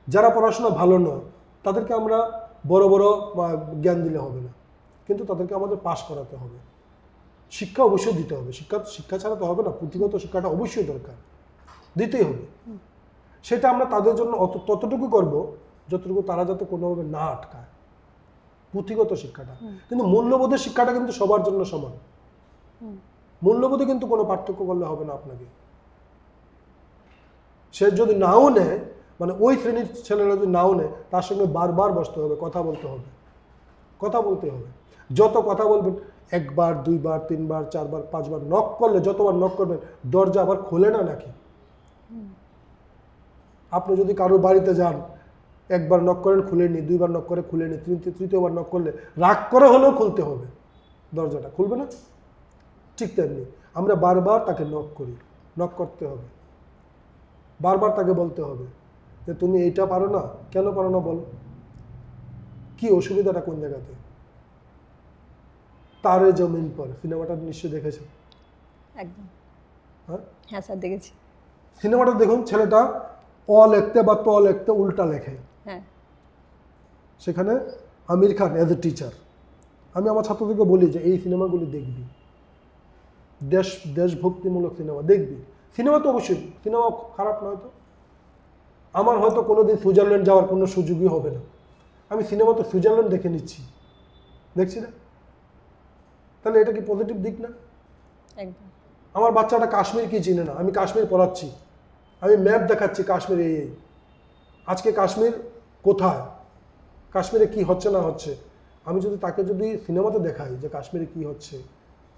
যারা পড়াশোনা ভালো নয় তাদেরকে আমরা বড় বড় জ্ঞান দিলে হবে না, কিন্তু তাদেরকে আমাদের পাস করাতে হবে, শিক্ষা অবশ্যই দিতে হবে। শিক্ষা ছাড়া তো হবে না, পুঁথিগত শিক্ষাটা অবশ্যই দরকার, দিতেই হবে। সেটা আমরা তাদের জন্য ততটুকু করব যতটুকু তারা যাতে কোনোভাবে না আটকায়, পুঁথিগত শিক্ষাটা। কিন্তু মূল্যবোধের শিক্ষাটা কিন্তু সবার জন্য সমান, মূল্যবোধে কিন্তু কোনো পার্থক্য করলে হবে না আপনাকে। সে যদি নাও নেয়, মানে ওই শ্রেণীর ছেলেরা যদি নাও নেয়, তার সঙ্গে বারবার বসতে হবে, কথা বলতে হবে, কথা বলতে হবে। যত কথা বলবেন, একবার, দুইবার, তিনবার, চারবার, পাঁচবার নক করলে, যতবার নক করবেন দরজা আবার খোলে না নাকি? আপনি যদি কারোর বাড়িতে যান, একবার নক করেন খুলেনি, দুইবার নক করে খুলেনি, তৃতীয়বার নক করলে রাগ করে হলেও খুলতে হবে, দরজাটা খুলবে না? ঠিক তেমনি আমরা বারবার তাকে নক করি, নক করতে হবে, বারবার তাকে বলতে হবে যে তুমি এইটা পারো না, কেন পারো না বলো, কি অসুবিধাটা কোন জায়গাতে। তারে জমিন পর সিনেমাটা নিশ্চয়ই দেখেছেন? একদম, হ্যাঁ হ্যাঁ স্যার দেখেছি। সিনেমাটা দেখুন, ছেলেটা অ লিখতে বা ত লিখতে উল্টা লেখে। হ্যাঁ, সেখানে Aamir Khan as a teacher, আমি আমার ছাত্রদেরকে বলি যে এই সিনেমাগুলি দেখবি, দেশভক্তিমূলক সিনেমা দেখবি। সিনেমা তো অবশ্যই, সিনেমা খারাপ নয় তো। আমার হয়তো কোনোদিন সুইজারল্যান্ড যাওয়ার কোনো সুযোগই হবে না, আমি সিনেমা তো সুইজারল্যান্ড দেখে নিচ্ছি, দেখছি না? তাহলে এটা কি পজিটিভ দিক না? একদম। আমার বাচ্চাটা কাশ্মীর কি চিনে না, আমি কাশ্মীর পড়াচ্ছি, আমি ম্যাপ দেখাচ্ছি কাশ্মীর এই, আজকে কাশ্মীর কোথায়, কাশ্মীরে কি হচ্ছে না হচ্ছে। আমি যদি তাকে যদি সিনেমাতে দেখাই যে কাশ্মীরে কি হচ্ছে,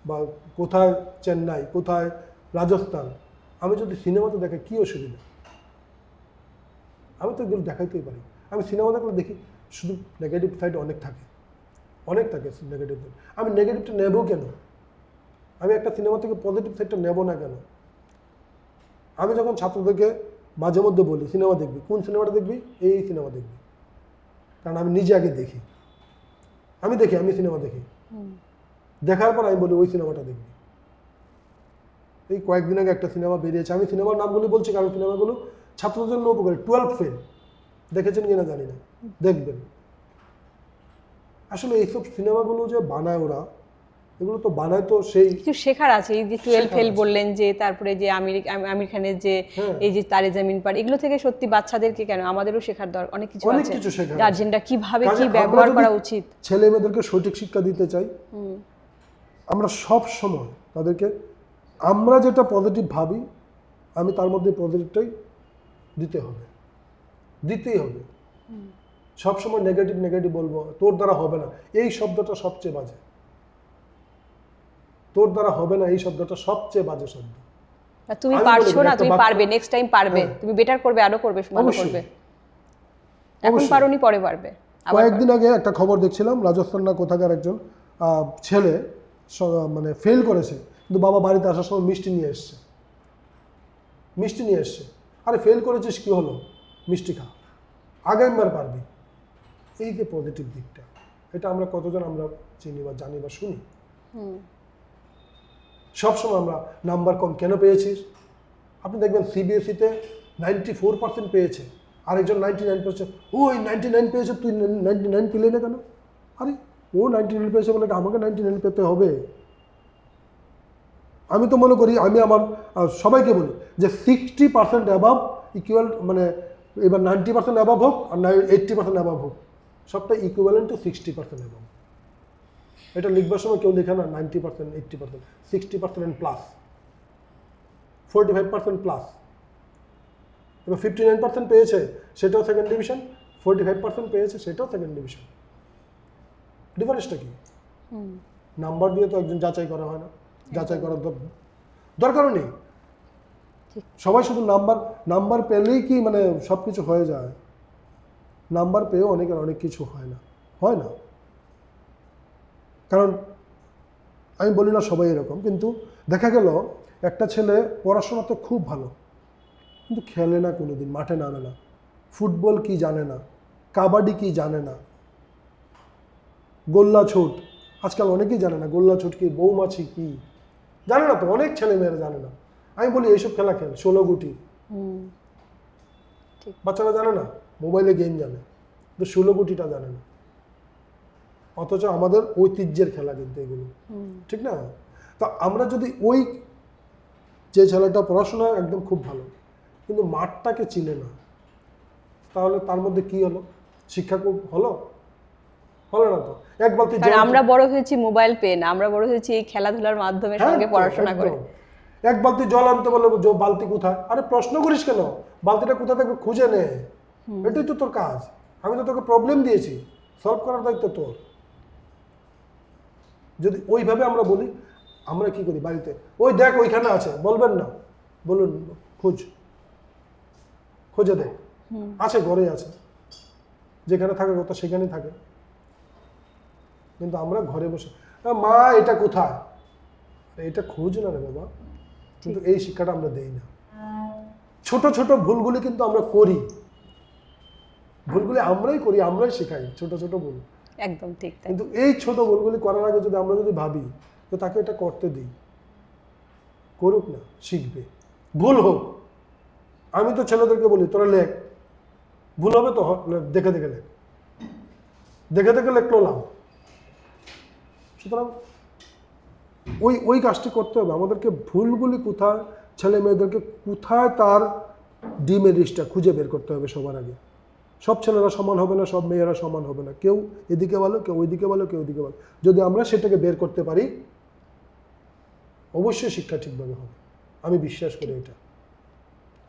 বা কোথায় চেন্নাই, কোথায় রাজস্থান, আমি যদি সিনেমাতে দেখাই কি অসুবিধা? আমি তো এগুলো দেখাইতেই পারি। আমি সিনেমা দেখলে দেখি শুধু নেগেটিভ সাইড অনেক থাকে নেগেটিভ। আমি নেগেটিভটা নেবো কেন? আমি একটা সিনেমা থেকে পজিটিভ সাইডটা নেব না কেন? আমি যখন ছাত্রদেরকে মাঝে মধ্যে বলি সিনেমা দেখবি, কোন সিনেমাটা দেখবি? এই সিনেমা দেখবি, কারণ আমি নিজে আগে দেখি, আমি সিনেমা দেখি, দেখার পর আমি বলি ওই সিনেমাটা দেখবি। এই কয়েকদিন আগে একটা সিনেমা বেরিয়েছে, আমি সিনেমার নামগুলি বলছি কারণ সিনেমাগুলো ছাত্রদের জন্য উপকারী। 12 ফেল দেখেছেন কিনা জানি না, দেখবেন। আসলে এইসব সিনেমাগুলো যে বানায় ওরা, এগুলো তো বানায় তো সেই কিছু শেখার আছে। এই যে 12 ফেল বললেন, যে তারপরে যে আমির খানের যে এই যে তারে জমিন পার, এগুলো থেকে সত্যি বাচ্চাদেরকে কেন, আমাদেরও শেখার দরকার, অনেক কিছু আছে। গার্জেনরা কিভাবে কি ব্যবহার করা উচিত, ছেলে মেয়েদেরকে সঠিক শিক্ষা দিতে চাই। আমরা সব সময় তাদেরকে, আমরা যেটা পজিটিভ ভাবি, আমি তার মধ্যে পজিটিভটাই দিতেই হবে। সবসময় নেগেটিভ বলবো, তোর দ্বারা হবে না, এই শব্দটা সবচেয়ে বাজে। তোর দ্বারা হবে না এই শব্দটা সবচেয়ে বাজে শব্দ। তুমি পারছো না, তুমি পারবে, নেক্সট টাইম পারবে, তুমি বেটার করবে, আরো করবে, ভালো করবে, এখন পারোনি পরে পারবে। কয়েকদিন আগে একটা খবর দেখছিলাম, রাজস্থান না কোথাকার একজন ছেলে মানে ফেল করেছে, কিন্তু বাবা বাড়িতে আসার সময় মিষ্টি নিয়ে এসছে। আরে ফেল করেছিস কি হলো, মিষ্টি খা, আগামীবার পারবি। এই যে পজিটিভ দিকটা, এটা আমরা কতজন আমরা চিনি বা জানি বা শুনি? সবসময় আমরা নাম্বার কম কেন পেয়েছিস, আপনি দেখবেন CBSE-তে 94% পেয়েছে, আরেকজন 99 পেয়েছে, ওই 99 পেয়েছে, তুই 99 পেলে না কেন? আরে ও 99 পেয়েছে বলে আমাকে 99 পেতে হবে? আমি তো মনে করি, আমি আমার সবাইকে বলি যে 60% অ্যাবাভ ইকুয়াল, মানে এবার 90% অ্যাবাভ হোক আর 80% অ্যাবাভ হোক, সবটা ইকুইভ্যালেন্ট টু 60% এবং এটা লিখবার সময় কেউ লেখে না 90%, 80%, 60% প্লাস, 45% প্লাস। এবার 59% পেয়েছে সেটাও সেকেন্ড ডিভিশন, 45% পেয়েছে সেটাও সেকেন্ড ডিভিশন। ডিফারেন্সটা কি? নাম্বার দিয়ে তো একজন যাচাই করা হয় না, যাচাই করার দরকারও নেই। সবাই শুধু নাম্বার পেলেই কি মানে সব কিছু হয়ে যায়? নাম্বার পেয়েও অনেকের অনেক কিছু হয় না, হয় না। কারণ আমি বলি না সবাই এরকম, কিন্তু দেখা গেল একটা ছেলে পড়াশোনাতে খুব ভালো, কিন্তু খেলে না, কোনোদিন মাঠে নামে না, ফুটবল কি জানে না, কাবাডি কি জানে না, গোল্লা ছুট আজকাল অনেকেই জানে না, গোল্লা ছুট কি, বৌমাছি কি জানে না, তো অনেক ছেলে মেয়েরা জানে না। আমি বলি এইসব খেলা খেল, 16 গুটি, বাচ্চারা জানে না, মোবাইলে গেম জানে, তো 16 গুটিটা জানে না। অথচ আমাদের ঐতিহ্যের খেলা কিন্তু এগুলো, ঠিক না? তো আমরা যদি ওই যে ছেলেটা পড়াশোনা একদম খুব ভালো কিন্তু মাঠটাকে চিনে না, তাহলে তার মধ্যে কি হলো? শিক্ষা খুব হলো না তো। এক বালতি জল, আমরা বড় হয়েছি মোবাইল পেয়ে না, আমরা বড় হয়েছি এই খেলাধুলার মাধ্যমে, সঙ্গে পড়াশোনা করে। এক বালতি জল আনতে বললে বালতি কোথায়? আরে প্রশ্ন করিস কেন? বালতিটা কোথা থেকে খুঁজে নে, এটাই তো তোর কাজ। আমি তো তোকে প্রবলেম দিয়েছি, সলভ করার দায়িত্ব তোর। যদি ওইভাবে আমরা বলি, আমরা কি করি বাড়িতে, ওই দেখ ওইখানে আছে, বলবেন না, বলুন খুঁজে দেখ, আছে, ঘরে আছে, যেখানে থাকার কথা সেখানেই থাকে। কিন্তু আমরা ঘরে বসে মা এটা কোথায়, এটা খোঁজ না রে বাবা। কিন্তু এই শিক্ষাটা আমরা দেই না। ছোট ছোট ভুলগুলি কিন্তু আমরা করি, ভুলগুলি আমরাই করি, আমরাই শেখাই ছোট ছোট ভুল, একদম ঠিক। কিন্তু এই ছোট ভুলগুলি করার আগে যদি আমরা যদি ভাবি তো তাকে এটা করতে দিই, করুক না, শিখবে, ভুল হোক। আমি তো ছেলেদেরকে বলি তোরা লেখ, ভুল হবে তো দেখে দেখে লেখ, দেখে দেখে লেখলো লাভ। সুতরাং ওই কাজটি করতে হবে আমাদেরকে। ভুলগুলি কোথায়, ছেলে মেয়েদেরকে কোথায় তার ডিমেরিটটা খুঁজে বের করতে হবে সবার আগে। সব ছেলেরা সমান হবে না, সব মেয়েরা সমান হবে না, কেউ এদিকে ভালো, কেউ ওইদিকে ভালো, কেউ ওইদিকে ভালো। যদি আমরা সেটাকে বের করতে পারি, অবশ্যই শিক্ষা ঠিকভাবে হবে, আমি বিশ্বাস করি এটা।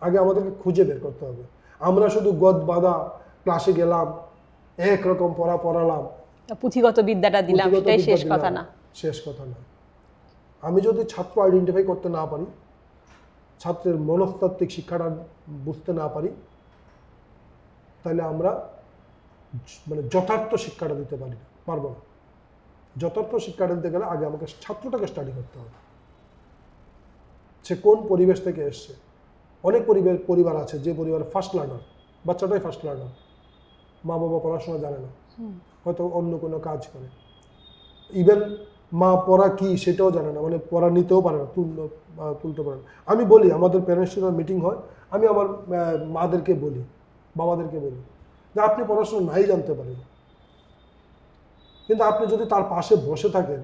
আগে আমাদেরকে খুঁজে বের করতে হবে। আমরা শুধু গদ বাঁধা ক্লাসে গেলাম, একরকম পড়ালাম, পুঁথিগত বিদ্যাটা দিলাম, সেটাই শেষ কথা না, শেষ কথা না। আমি যদি ছাত্র আইডেন্টিফাই করতে না পারি, ছাত্রের মনস্তাত্ত্বিক শিক্ষাটা বুঝতে না পারি, তাহলে আমরা মানে যথার্থ শিক্ষাটা দিতে পারবো না। যথার্থ শিক্ষাটা দিতে গেলে আগে আমাকে ছাত্রটাকে স্টাডি করতে হবে, সে কোন পরিবেশ থেকে এসছে। অনেক পরিবার আছে যে পরিবার ফার্স্ট লার্নার, বাচ্চাটাই ফার্স্ট লার্নার, মা বাবা পড়াশোনা জানে না, হয়তো অন্য কোনো কাজ করে, ইভেন মা পড়া কি সেটাও জানে না, মানে পড়া নিতেও পারে না, তুলতে পারে না। আমি বলি, আমাদের প্যারেন্টসরা মিটিং হয়, আমি আমার মাদেরকে বলি, বাবাদেরকে বলি যে আপনি পড়াশোনা নাই জানতে পারেন, কিন্তু আপনি যদি তার পাশে বসে থাকেন,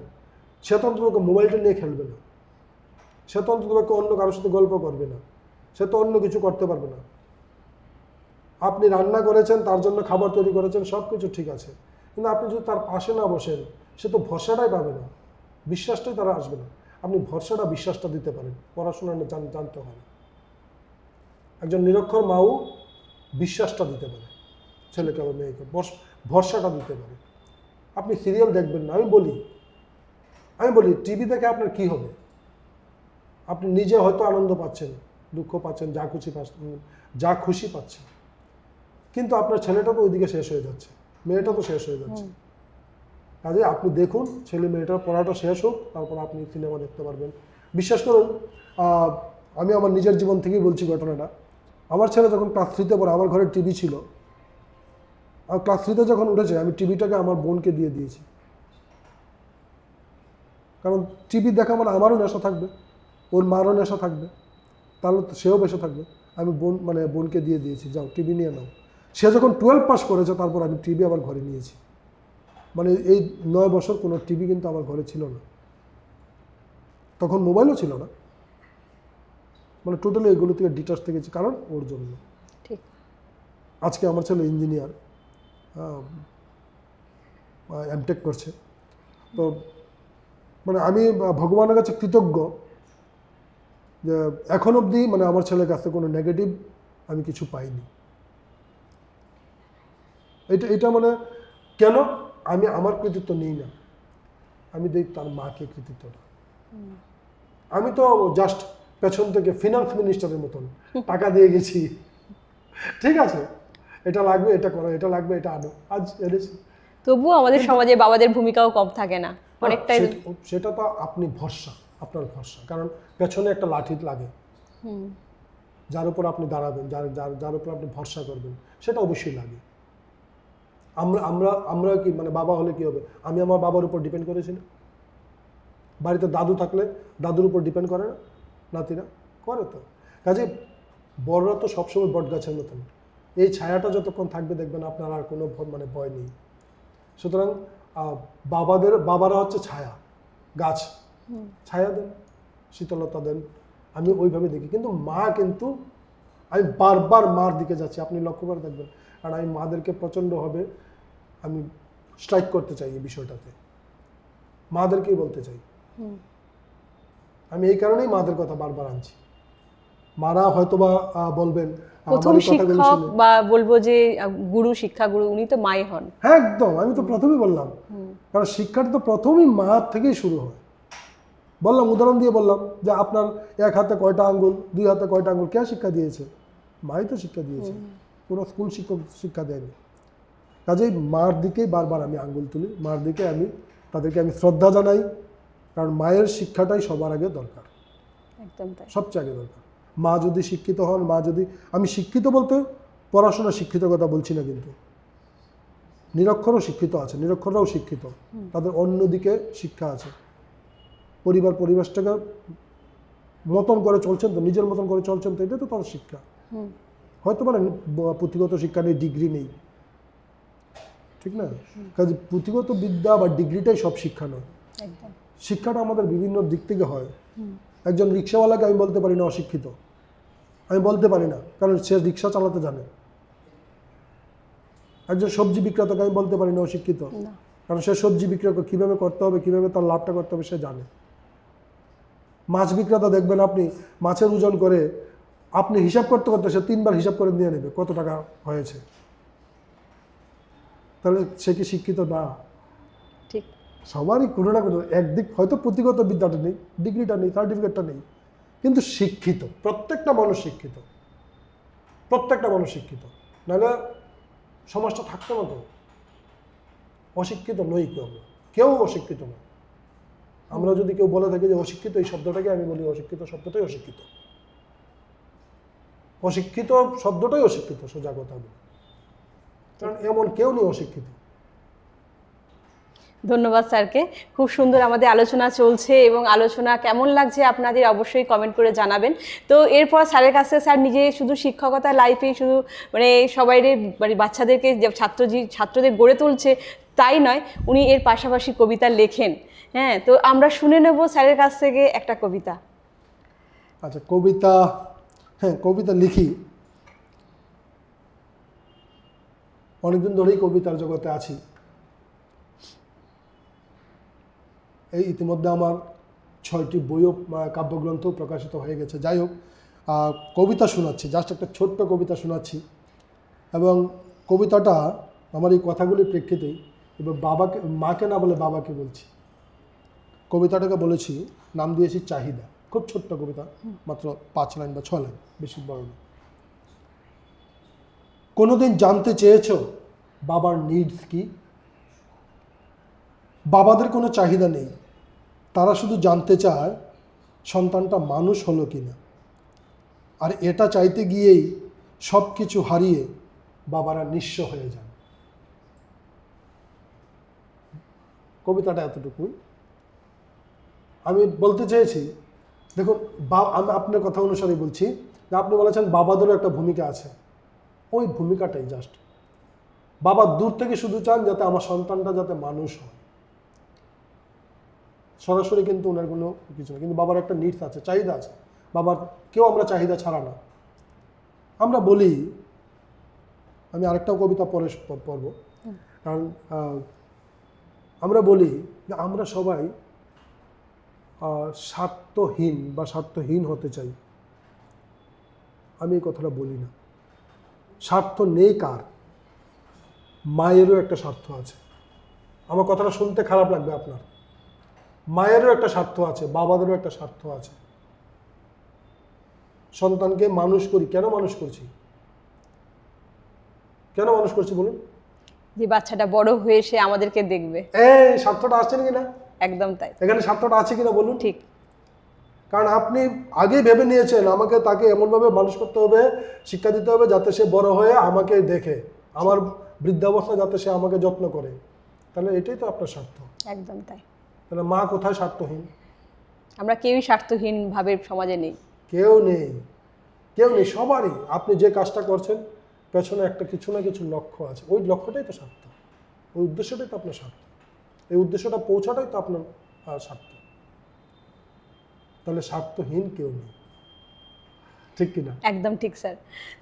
সে তো অন্তত মোবাইলটা নিয়ে খেলবে না, সে তো অন্তত অন্য কারোর সাথে গল্প করবে না, সে তো অন্য কিছু করতে পারবে না। আপনি রান্না করেছেন, তার জন্য খাবার তৈরি করেছেন, সব কিছু ঠিক আছে, কিন্তু আপনি যদি তার পাশে না বসেন, সে তো ভরসাটাই পাবে না, বিশ্বাসটাই তারা আসবে না। আপনি ভরসাটা, বিশ্বাসটা দিতে পারেন, পড়াশোনা জানতে হয় না। একজন নিরক্ষর মাও বিশ্বাসটা দিতে পারে ছেলেকে বা মেয়েকে, ভরসাটা দিতে পারে। আপনি সিরিয়াল দেখবেন না, আমি বলি টিভি দেখে আপনার কি হবে? আপনি নিজে হয়তো আনন্দ পাচ্ছেন, দুঃখ পাচ্ছেন, যা খুশি পাচ্ছেন, কিন্তু আপনার ছেলেটা তো ওইদিকে শেষ হয়ে যাচ্ছে, মেয়েটা তো শেষ হয়ে যাচ্ছে। কাজে আপনি দেখুন, ছেলে মেয়েটার পড়াটা শেষ হোক, তারপর আপনি সিনেমা দেখতে পারবেন। বিশ্বাস করুন, আমি আমার নিজের জীবন থেকেই বলছি ঘটনাটা। আমার ছেলে যখন ক্লাস 3-তে পড়ে, আমার ঘরে টিভি ছিল, আর ক্লাস 3-তে যখন উঠেছে, আমি টিভিটাকে আমার বোনকে দিয়ে দিয়েছি। কারণ টিভি দেখা মানে আমারও নেশা থাকবে, ওর মারও নেশা থাকবে, তাহলে সেও বেঁচে থাকবে। আমি বোনকে দিয়ে দিয়েছি, যাও টিভি নিয়ে নাও। সে যখন 12 পাস করেছে, তারপর আমি টিভি আমার ঘরে নিয়েছি। মানে এই 9 বছর কোনো টিভি কিন্তু আমার ঘরে ছিল না, তখন মোবাইলও ছিল না, মানে টোটালি এগুলো থেকে ডিটাচ থেকেছি, কারণ ওর জন্য। ঠিক। আজকে আমার ছেলে ইঞ্জিনিয়ার, এমটেক করছে। তো মানে আমি ভগবানের কাছে কৃতজ্ঞ যে এখন অবধি মানে আমার ছেলের কাছে কোনো নেগেটিভ আমি কিছু পাইনি। এটা মানে কেন আমি আমার কৃতিত্ব নিই না, আমি দিই তার মাকে কৃতিত্বটা। আমি তো জাস্ট পেছন থেকে ফিনান্স মিনিস্টারের মতন টাকা দিয়ে গেছি, ঠিক আছে এটা লাগবে, এটা করো, এটা লাগবে, এটা আনো, আজ এনেছি। তবুও আমাদের সমাজে বাবাদের ভূমিকাও কম থাকে না, অনেকটাই। সেটা তো আপনি ভরসা, আপনার ভরসা, কারণ পেছনে একটা লাঠি লাগে, যার উপর আপনি দাঁড়াবেন, যার উপর আপনি ভরসা করবেন, সেটা অবশ্যই লাগে। আমরা কি মানে বাবা হলে কি হবে, আমি আমার বাবার উপর ডিপেন্ড করেছি না? বাড়িতে দাদু থাকলে দাদুর উপর ডিপেন্ড করে না নাতিরা? করে তো। কাজে বড়রা তো সবসময় বট গাছের মতন, এই ছায়াটা যতক্ষণ থাকবে দেখবেন আপনার আর কোনো মানে ভয় নেই। সুতরাং বাবারা হচ্ছে ছায়া, গাছ, ছায়া দেন, শীতলতা দেন, আমি ওইভাবে দেখি। কিন্তু মা কিন্তু, আমি বারবার মার দিকে যাচ্ছি, আপনি লক্ষ্য করে দেখবেন, কারণ আমি মাদেরকে প্রচণ্ডভাবে আমি স্ট্রাইক করতে চাই এই বিষয়টাতে, মাদেরকেই বলতে চাই। আমি এই কারণেই মাদের কথা বারবার আনছি। মারা হয়তোবা বলবেন প্রথম শিক্ষক বা বলবো যে গুরু, শিক্ষা গুরু উনি তো মাই হন। হ্যাঁ একদম, আমি তো প্রথমেই বললাম, কারণ শিক্ষাটা তো প্রথমেই মা থেকেই শুরু হয়। বললাম, উদাহরণ দিয়ে বললাম যে আপনার এক হাতে কয়টা আঙ্গুল, দুই হাতে কয়টা আঙ্গুল, কে শিক্ষা দিয়েছে? মাই তো শিক্ষা দিয়েছে, কোনো স্কুল শিক্ষক শিক্ষা দেয়নি। কাজেই মার দিকেই বারবার আমি আঙ্গুল তুলি, মার দিকে তাদেরকে আমি শ্রদ্ধা জানাই, কারণ মায়ের শিক্ষাটাই সবার আগে দরকার, একদম তাই, সবচেয়ে আগে দরকার। মা যদি শিক্ষিত হন, মা যদি, আমি শিক্ষিত বলতে পড়াশোনা শিক্ষিত কথা বলছি না, কিন্তু নিরক্ষরও শিক্ষিত আছে, নিরক্ষররাও শিক্ষিত, তাদের অন্যদিকে শিক্ষা আছে, পরিবেশটাকে মতন করে চলছেন তো, নিজের মতন করে চলছেন তো, এটা তো তাদের শিক্ষা। হয়তো মানে পুঁথিগত শিক্ষা নেই, ডিগ্রি নেই, ঠিক না? কাজে পুঁথিগত বিদ্যা বা ডিগ্রিটাই সব শিক্ষা নয়। শিক্ষাটা আমাদের বিভিন্ন দিক থেকে হয়। একজন রিক্সাওয়ালাকে আমি বলতে পারি না অশিক্ষিত, আমি বলতে পারি না, কারণ সে রিক্সা চালাতে জানে। একজন সবজি বিক্রেতাকে আমি বলতে পারি না অশিক্ষিত, কারণ সে সবজি বিক্রয় কীভাবে করতে হবে, কীভাবে তার লাভটা করতে হবে সে জানে। মাছ বিক্রেতা দেখবেন আপনি মাছের ওজন করে, আপনি হিসাব করতে করতে সে 3 বার হিসাব করে নিয়ে নেবে কত টাকা হয়েছে। তাহলে সে কি শিক্ষিত না? ঠিক। সবারই কোনো না কোনো একদিক, হয়তো পুঁথিগত বিদ্যাটা নেই, ডিগ্রিটা নেই, সার্টিফিকেটটা নেই, কিন্তু শিক্ষিত, প্রত্যেকটা মানুষ শিক্ষিত, প্রত্যেকটা মানুষ শিক্ষিত, নাহলে সমাজটা থাকতো না তো। অশিক্ষিত নই কেউ অশিক্ষিত নয়। আমরা যদি কেউ বলে থাকি যে অশিক্ষিত, এই শব্দটাকে আমি বলি অশিক্ষিত শব্দটাই অশিক্ষিত, অশিক্ষিত শব্দটাই অশিক্ষিত, সোজা কথা বলি, কারণ এমন কেউ নেই অশিক্ষিত। ধন্যবাদ স্যারকে, খুব সুন্দর আমাদের আলোচনা চলছে, এবং আলোচনা কেমন লাগছে আপনাদের অবশ্যই কমেন্ট করে জানাবেন। তো এরপর স্যারের কাছে, স্যার নিজে শুধু শিক্ষকতা লাইফে শুধু মানে সবাইরে মানে বাচ্চাদেরকে ছাত্রদের গড়ে তুলছে তাই নয়, উনি এর পাশাপাশি কবিতা লেখেন। হ্যাঁ, তো আমরা শুনে নেব স্যারের কাছ থেকে একটা কবিতা। আচ্ছা, কবিতা, হ্যাঁ কবিতা লিখি, অনেকদিন ধরেই কবিতার জগতে আছি। এই ইতিমধ্যে আমার 6টি বইও, কাব্যগ্রন্থ প্রকাশিত হয়ে গেছে। যাই হোক, কবিতা শোনাচ্ছি, জাস্ট একটা ছোট্ট কবিতা শোনাচ্ছি, এবং কবিতাটা আমার এই কথাগুলির প্রেক্ষিতেই এবার মাকে না বলে বাবাকে বলছি। কবিতাটাকে বলেছি, নাম দিয়েছি চাহিদা, খুব ছোট্ট কবিতা, মাত্র 5 লাইন বা 6 লাইন, বেশি বড় না। কোনোদিন জানতে চেয়েছো বাবার নিডস কি? বাবাদের কোনো চাহিদা নেই, তারা শুধু জানতে চায় সন্তানটা মানুষ হলো কিনা। আর এটা চাইতে গিয়েই সব কিছু হারিয়ে বাবারা নিঃস্ব হয়ে যান। কবিতাটা এতটুকুই। আমি বলতে চেয়েছি, দেখুন আমি আপনার কথা অনুসারে বলছি যে আপনি বলেছেন বাবাদেরও একটা ভূমিকা আছে, ওই ভূমিকাটাই জাস্ট। বাবা দূর থেকে শুধু চান যাতে আমার সন্তানটা যাতে মানুষ হয়, সরাসরি কিন্তু ওনার কোনো কিছু নেই, কিন্তু বাবার একটা নিডস আছে, চাহিদা আছে। বাবার কেউ আমরা চাহিদা ছাড়া না। আমরা বলি, আমি আরেকটা কবিতা পড়ব, কারণ আমরা বলি যে আমরা সবাই স্বার্থহীন বা স্বার্থহীন হতে চাই। আমি এই কথাটা বলি না। স্বার্থ নেই কার? মায়েরও একটা স্বার্থ আছে। আমার কথাটা শুনতে খারাপ লাগবে আপনার। মায়েরও একটা স্বার্থ আছে, বাবাদেরও একটা স্বার্থ আছে। সন্তানকে মানুষ করি, কেন মানুষ করছি? কেন মানুষ করছি বলুন? যে বাচ্চাটা বড় হয়ে সে আমাদেরকে দেখবে। এই স্বার্থটা আসছে নাকি না? একদম তাই। এখানে স্বার্থটা আছে কিনা বলুন? ঠিক। কারণ আপনি আগেই ভেবে নিয়েছেন আমাকে তাকে এমনভাবে মানুষ করতে হবে, শিক্ষা দিতে হবে যাতে সে বড় হয়ে আমাকে দেখে, আমার বৃদ্ধাবস্থা যাতে সে আমাকে যত্ন করে। তাহলে এটাই তো আপনার স্বার্থ। একদম তাই। তাহলে মা কোথায় স্বার্থহীন? আমরা কেউই স্বার্থহীন ভাবে সমাজে নেই। কেউ নেই, কেউ নেই। সবারই আপনি যে কাজটা করছেন পেছনে একটা কিছু না কিছু লক্ষ্য আছে। ওই লক্ষ্যটাই তো স্বার্থ, ওই উদ্দেশ্যটাই তো আপনার স্বার্থ, এই উদ্দেশ্যটা পৌঁছাটাই তো আপনার স্বার্থ। তাহলে স্বার্থহীন কেউ নেই, ঠিক কিনা? একদম ঠিক স্যার।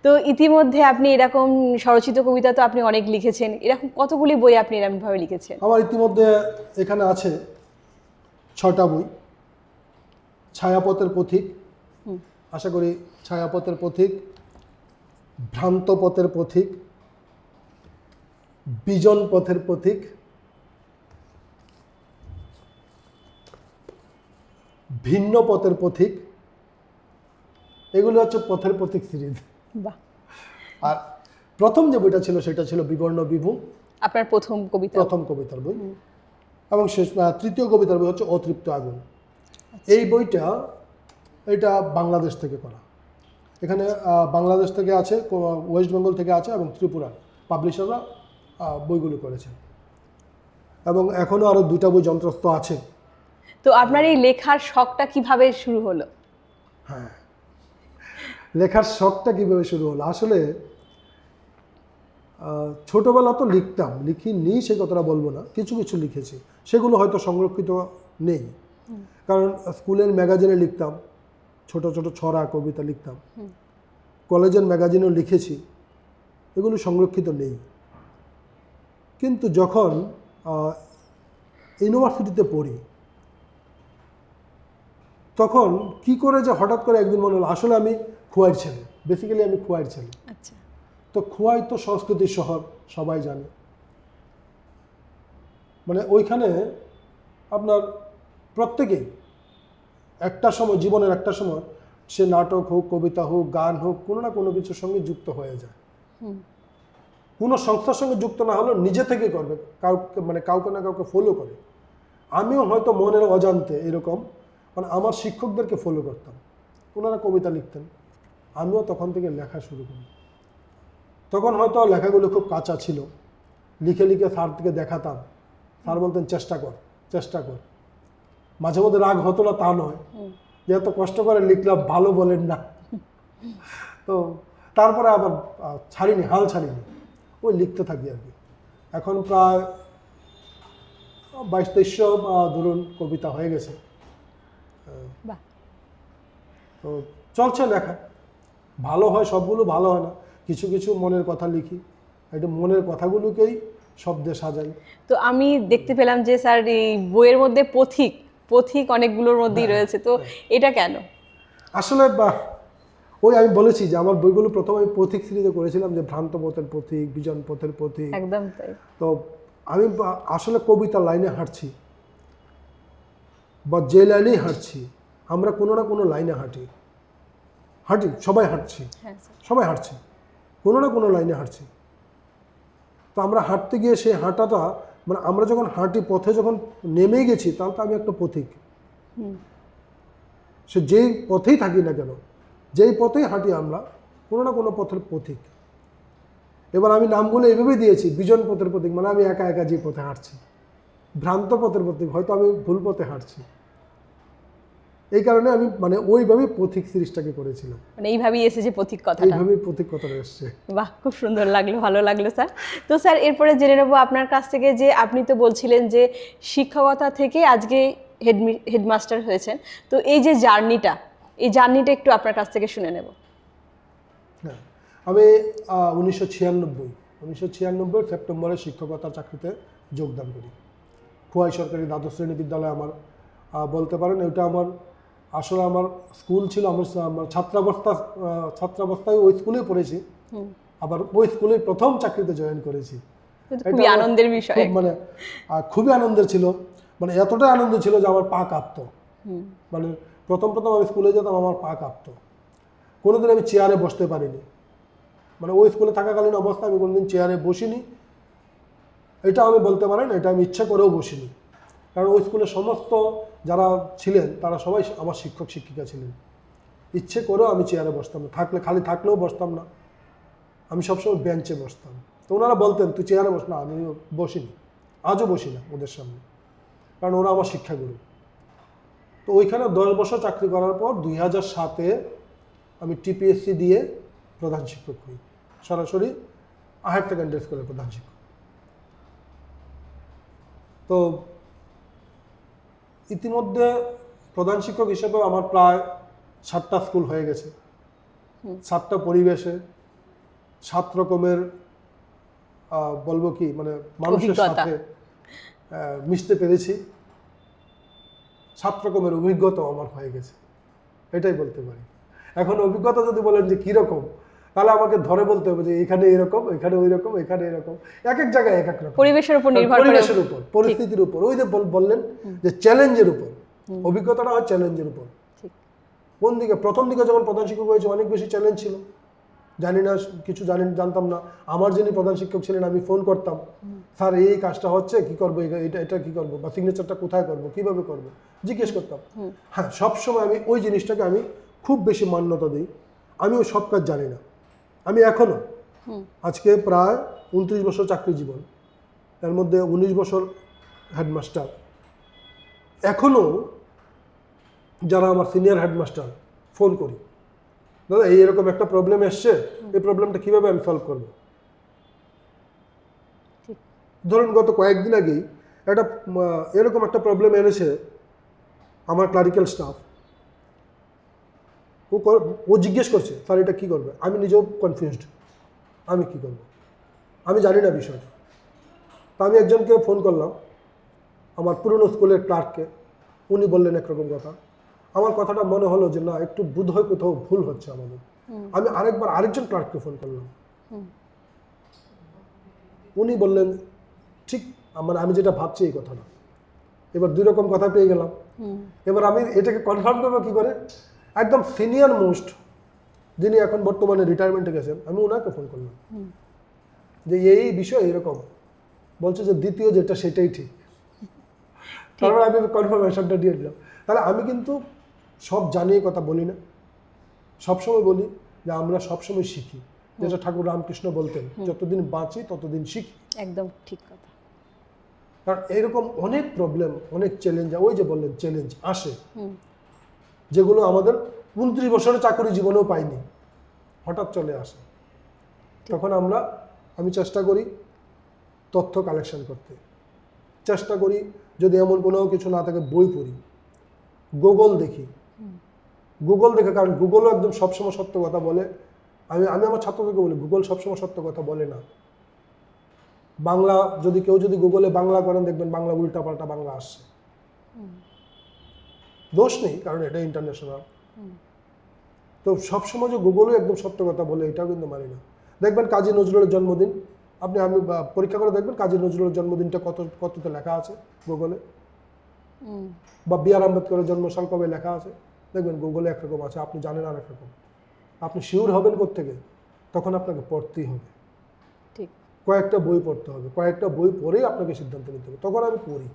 তো ইতিমধ্যে আপনি এরকম স্বরচিত কবিতা তো আপনি অনেক লিখেছেন, এরকম কতগুলি বই আপনি এরকমভাবে লিখেছেন? আমার ইতিমধ্যে এখানে আছে 6টা বই। ছায়াপথের পথিক, আশা করি ছায়াপথের পথিক, ভ্রান্ত পথের পথিক, বিজন পথের পথিক, ভিন্ন পথের পথিক, এগুলো হচ্ছে পথের পথিক সিরিজ। বাহ। আর প্রথম যে বইটা ছিল সেটা ছিল বিবর্ণ বিভু, আপনার প্রথম কবিতা? প্রথম কবিতার বই। এবং শেষ তৃতীয় কবিতার বই হচ্ছে অতৃপ্ত আগুন। এই বইটা এটা বাংলাদেশ থেকে করা। এখানে বাংলাদেশ থেকে আছে, ওয়েস্ট বেঙ্গল থেকে আছে এবং ত্রিপুরা পাবলিশাররা বইগুলো করেছেন। এবং এখনও আরও 2টা বই যন্ত্রস্থ আছে। তো আপনার এই লেখার শখটা কিভাবে শুরু হলো? হ্যাঁ, লেখার শখটা কীভাবে শুরু হলো? আসলে ছোটোবেলা তো লিখতাম, লিখিনি সে কথাটা বলবো না, কিছু কিছু লিখেছি, সেগুলো হয়তো সংরক্ষিত নেই। কারণ স্কুলের ম্যাগাজিনে লিখতাম, ছোট ছোট ছড়া কবিতা লিখতাম, কলেজের ম্যাগাজিনেও লিখেছি, এগুলো সংরক্ষিত নেই। কিন্তু যখন ইউনিভার্সিটিতে পড়ি তখন কি করে যে হঠাৎ করে একদিন মনে হলো আসলে আমি খোয়াইয়ের ছেলে, বেসিক্যালি আমি খোয়াইয়ের ছেলে। আচ্ছা। তো খোয়াই তো সংস্কৃতির শহর, সবাই জানে। মানে ওইখানে আপনার প্রত্যেকেই একটা সময়, জীবনের একটা সময়, সে নাটক হোক, কবিতা হোক, গান হোক, কোনো না কোনো কিছুর সঙ্গে যুক্ত হয়ে যায়। কোনো সংস্থার সঙ্গে যুক্ত না হলেও নিজে থেকে করবে, কাউকে না কাউকে ফলো করে। আমিও হয়তো মনের অজান্তে এরকম মানে আমার শিক্ষকদেরকে ফলো করতাম, ওনারা কবিতা লিখতেন, আমিও তখন থেকে লেখা শুরু করি। তখন হয়তো লেখাগুলো খুব কাঁচা ছিল, লিখে লিখে স্যারকে দেখাতাম, স্যার বলতেন চেষ্টা কর চেষ্টা কর। মাঝে মধ্যে রাগ হতো না তা নয়, যে এত কষ্ট করে লিখলাম ভালো বলেন না। তো তারপরে আবার ছাড়িনি, হাল ছাড়িনি, ওই লিখতে থাকি আর কি। এখন প্রায় 2200-2300 ধরুন কবিতা হয়ে গেছে। তো চলছে লেখা, ভালো হয় সবগুলো, ভালো হয় না, কিছু কিছু মনের কথা লিখি, একটু মনের কথাগুলোকেই শব্দে সাজাই। তো আমি দেখতে পেলাম যে স্যার এই বইয়ের মধ্যে পথিক পথিক অনেকগুলোর মধ্যেই রয়েছে, তো এটা কেন? আসলে ওই আমি বলেছি যে আমার বইগুলো প্রথমে আমি পথিক সিরিজে করেছিলাম, যে ভ্রান্ত পথের পথিক, বিজন পথের পথিক। একদম তাই। তো আমি আসলে কবিতা লাইনে হাঁটছি বা যে লাইনেই হাঁটছি, আমরা কোনো না কোনো লাইনে হাঁটি, সবাই হাঁটছি, সবাই হাঁটছি, কোনো না কোনো লাইনে হাঁটছি। তো আমরা হাঁটতে গিয়ে সেই হাঁটাটা মানে আমরা যখন হাঁটি, পথে যখন নেমে গেছি, তাহলে তো আমি একটা পথিক। সে যেই পথেই থাকি না কেন, যেই পথেই হাঁটি, আমরা কোনো না কোনো পথের পথিক। এবার আমি নামগুলো এইভাবেই দিয়েছি, বিজন পথের পথিক মানে আমি একা একা যে পথে হাঁটছি, ভ্রান্ত পথের পথিক হয়তো আমি ভুল পথে হাঁটছি। এই কারণে আমি মানে ওইভাবেই পথিক সিরিজটাকে করেছিলাম, মানে এইভাবেই এসেছে পথিক কথাটা। এইভাবেই পথিক কথাটা এসছে। বাহ, খুব সুন্দর লাগলো, ভালো লাগলো স্যার। তো স্যার এরপরে জেনে নেবো আপনার কাছ থেকে যে আপনি তো বলছিলেন যে শিক্ষকতা থেকে আজকে হেডমাস্টার হয়েছেন, তো এই যে জার্নিটা, এই জার্নিটা একটু আপনার কাছ থেকে শুনে নেব। হ্যাঁ, আমি 1996 সেপ্টেম্বরে শিক্ষকতার চাকরিতে যোগদান করি। খোয়াই সরকারি দ্বাদশ শ্রেণী বিদ্যালয় আমার বলতে পারেন। ওইটা আমার আসলে আমার স্কুল ছিল, আমার ছাত্রাবস্থায় ওই স্কুলেই পড়েছি, আবার ওই স্কুলে প্রথম চাকরিতে জয়েন করেছি। খুবই আনন্দের বিষয়, মানে খুবই আনন্দের ছিল, মানে এতটাই আনন্দ ছিল যে আমার পা কাঁপতো। মানে প্রথম আমি স্কুলে যেতাম, আমার পা কাঁপতো, কোনোদিন আমি চেয়ারে বসতে পারিনি। মানে ওই স্কুলে থাকাকালীন অবস্থায় আমি কোনোদিন চেয়ারে বসিনি, এটা আমি বলতে পারেন, এটা আমি ইচ্ছা করেও বসিনি। কারণ ওই স্কুলে সমস্ত যারা ছিলেন তারা সবাই আমার শিক্ষক শিক্ষিকা ছিলেন। ইচ্ছে করেও আমি চেয়ারে বসতাম না, খালি থাকলেও বসতাম না, আমি সবসময় বেঞ্চে বসতাম। তো ওনারা বলতেন তুই চেয়ারে বস না, আমি বসিনি, আজও বসি না ওদের সামনে, কারণ ওরা আমার শিক্ষাগুরু। তো ওইখানে 10 বছর চাকরি করার পর 2007-এ আমি টিপিএসসি দিয়ে প্রধান শিক্ষক হই, সরাসরি হায়ার সেকেন্ডারি স্কুলের প্রধান শিক্ষক। তো ইতিমধ্যে প্রধান শিক্ষক হিসেবে আমার প্রায় 7টা স্কুল হয়ে গেছে, 7টা পরিবেশে, 7 রকমের বলবো কি মানে মানুষের সাথে মিশতে পেরেছি, 7 রকমের অভিজ্ঞতা আমার হয়ে গেছে, এটাই বলতে পারি। এখন অভিজ্ঞতা যদি বলেন যে কীরকম, তাহলে আমাকে ধরে বলতে হবে যে এখানে এরকম, এখানে ওই রকম, এখানে এরকম, এক এক জায়গায় এক এক রকম, পরিবেশের উপর নির্ভর করে, পরিবেশের উপর, পরিস্থিতির উপর, ওই যে বললেন যে চ্যালেঞ্জের উপর, অভিজ্ঞতাটা হয় চ্যালেঞ্জের উপর। কোন দিকে প্রথম দিকে যখন প্রধান শিক্ষক হয়েছে অনেক বেশি চ্যালেঞ্জ ছিল, জানি না কিছু জানতাম না। আমার যিনি প্রধান শিক্ষক ছিলেন আমি ফোন করতাম, স্যার এই কাজটা হচ্ছে কি করবো, এটা কি করবো, বা সিগনেচারটা কোথায় করবো, কিভাবে করবো, জিজ্ঞেস করতাম। হ্যাঁ, সবসময় আমি ওই জিনিসটাকে আমি খুব বেশি মান্যতা দিই। আমি ওই সব কাজ জানি না, আমি এখনো আজকে প্রায় 29 বছর চাকরি জীবন, এর মধ্যে 19 বছর হেডমাস্টার। এখনো যারা আমার সিনিয়র হেডমাস্টার ফোন করি, দাদা এইরকম একটা প্রবলেম এসছে, এই প্রবলেমটা কিভাবে আমি সলভ করবো। ধরুন গত কয়েকদিন আগেই একটা এরকম একটা প্রবলেম এনেছে আমার ক্লারিক্যাল স্টাফ, ও জিজ্ঞেস করছে স্যার এটা কী করবে, আমি নিজেও কনফিউজড, আমি কি করব, আমি জানি না বিষয়টা। তো আমি একজনকে ফোন করলাম, আমার পুরনো স্কুলের ক্লার্ককে, উনি বললেন একরকম কথা, আমার কথাটা মনে হলো যে না একটু বোধহয় কোথাও ভুল হচ্ছে আমাদের। আমি আরেকজন ক্লার্ককে ফোন করলাম, উনি বললেন ঠিক মানে আমি যেটা ভাবছি এই কথাটা। এবার 2 রকম কথা পেয়ে গেলাম। এবার আমি এটাকে কনফার্ম করবো কি করে, একদম সিনিয়র মোস্ট যিনি এখন বর্তমানে রিটায়ারমেন্টে গেছেন, আমি ওনাকে ফোন করলাম যে এই বিষয় এরকম, বলছে যে দ্বিতীয় যেটা সেটাই ঠিক। তারপর আমি কনফার্মেশনটা দিয়ে দিলাম। তাহলে আমি কিন্তু সব জানিয়ে কথা বলি না, সবসময় বলি যে আমরা সবসময় শিখি, যেটা ঠাকুর রামকৃষ্ণ বলতেন, যতদিন বাঁচি ততদিন শিখি। একদম ঠিক কথা। কারণ এরকম অনেক প্রবলেম, অনেক চ্যালেঞ্জ, ওই যে বললেন চ্যালেঞ্জ আসে, যেগুলো আমাদের 29 বছরের চাকরি জীবনেও পাইনি, হঠাৎ চলে আসে। তখন আমি চেষ্টা করি তথ্য কালেকশন করতে, চেষ্টা করি যদি এমন কোনো কিছু না থাকে বই পড়ি, গুগল দেখি, কারণ গুগলও একদম সবসময় সত্য কথা বলে। আমি আমার ছাত্রদেরকে বলি গুগল সবসময় সত্য কথা বলে না। বাংলা কেউ যদি গুগলে বাংলা করেন দেখবেন বাংলা উল্টাপাল্টা বাংলা আসছে, দোষ নেই কারণ এটা ইন্টারন্যাশনাল। তো সবসময় যে গুগলও একদম সত্য কথা বলে এটাও কিন্তু মানি না। দেখবেন কাজী নজরুলের জন্মদিন, আমি পরীক্ষা করে দেখবেন কাজী নজরুলের জন্মদিনটা কততে লেখা আছে গুগলে, বা বি.আর. আম্বেদকরের জন্মসাল কবে লেখা আছে, দেখবেন গুগলে একরকম আছে, আপনি জানেন আর একরকম। আপনি শিওর হবেন কোত্থেকে, তখন আপনাকে পড়তেই হবে, ঠিক কয়েকটা বই পড়তে হবে, কয়েকটা বই পড়েই আপনাকে সিদ্ধান্ত নিতে হবে। তখন আমি পড়ি,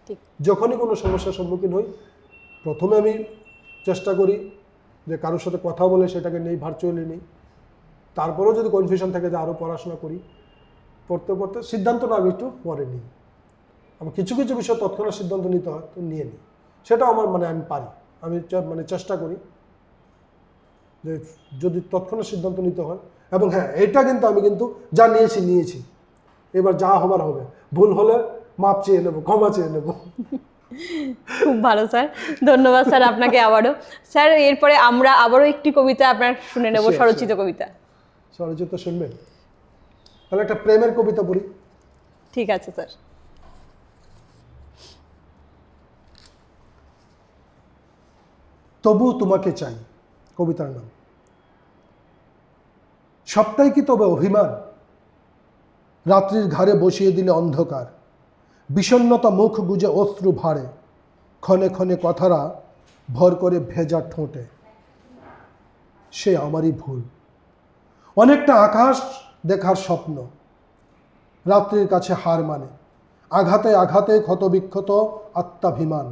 ঠিক যখনই কোনো সমস্যার সম্মুখীন হই প্রথমে আমি চেষ্টা করি যে কারোর সাথে কথা বলে সেটাকে নেই, ভার্চুয়ালি নেই। তারপরেও যদি কনফিউশন থাকে যে আরও পড়াশোনা করি, পড়তে সিদ্ধান্তটা আমি একটু পরে নিই। আমার কিছু কিছু বিষয় তৎক্ষণাৎ সিদ্ধান্ত নিতে হয় তো নিয়ে নিই, সেটাও আমার আমি পারি। আমি চেষ্টা করি যে যদি তৎক্ষণাৎ সিদ্ধান্ত নিতে হয়, এবং হ্যাঁ এটা কিন্তু আমি যা নিয়েছি, এবার যা হবার হবে, ভুল হলে মাপ চেয়ে নেবো, ক্ষমা চেয়ে নেবো। খুব ভালো স্যার, ধন্যবাদ স্যার আপনাকে আবারও। স্যার এরপরে আমরা আবারও একটি কবিতা আপনার শুনে নেব, স্বরচিত কবিতা। স্বরচিত শুনবেন? তাহলে একটা প্রেমের কবিতা পড়ি। ঠিক আছে স্যার। তবু তোমাকে চাই, কবিতার নাম। সবটাই কি তবে অভিমান? রাত্রির ঘাড়ে বসিয়ে দিলে অন্ধকার, বিষণ্ণতা মুখ গুজে অশ্রু ভারে, ক্ষণে ক্ষণে কথারা ভর করে ভেজা ঠোঁটে। সে আমারই ভুল। অনেকটা আকাশ দেখার স্বপ্ন রাত্রির কাছে হার মানে, আঘাতে আঘাতে ক্ষতবিক্ষত আত্মাভিমান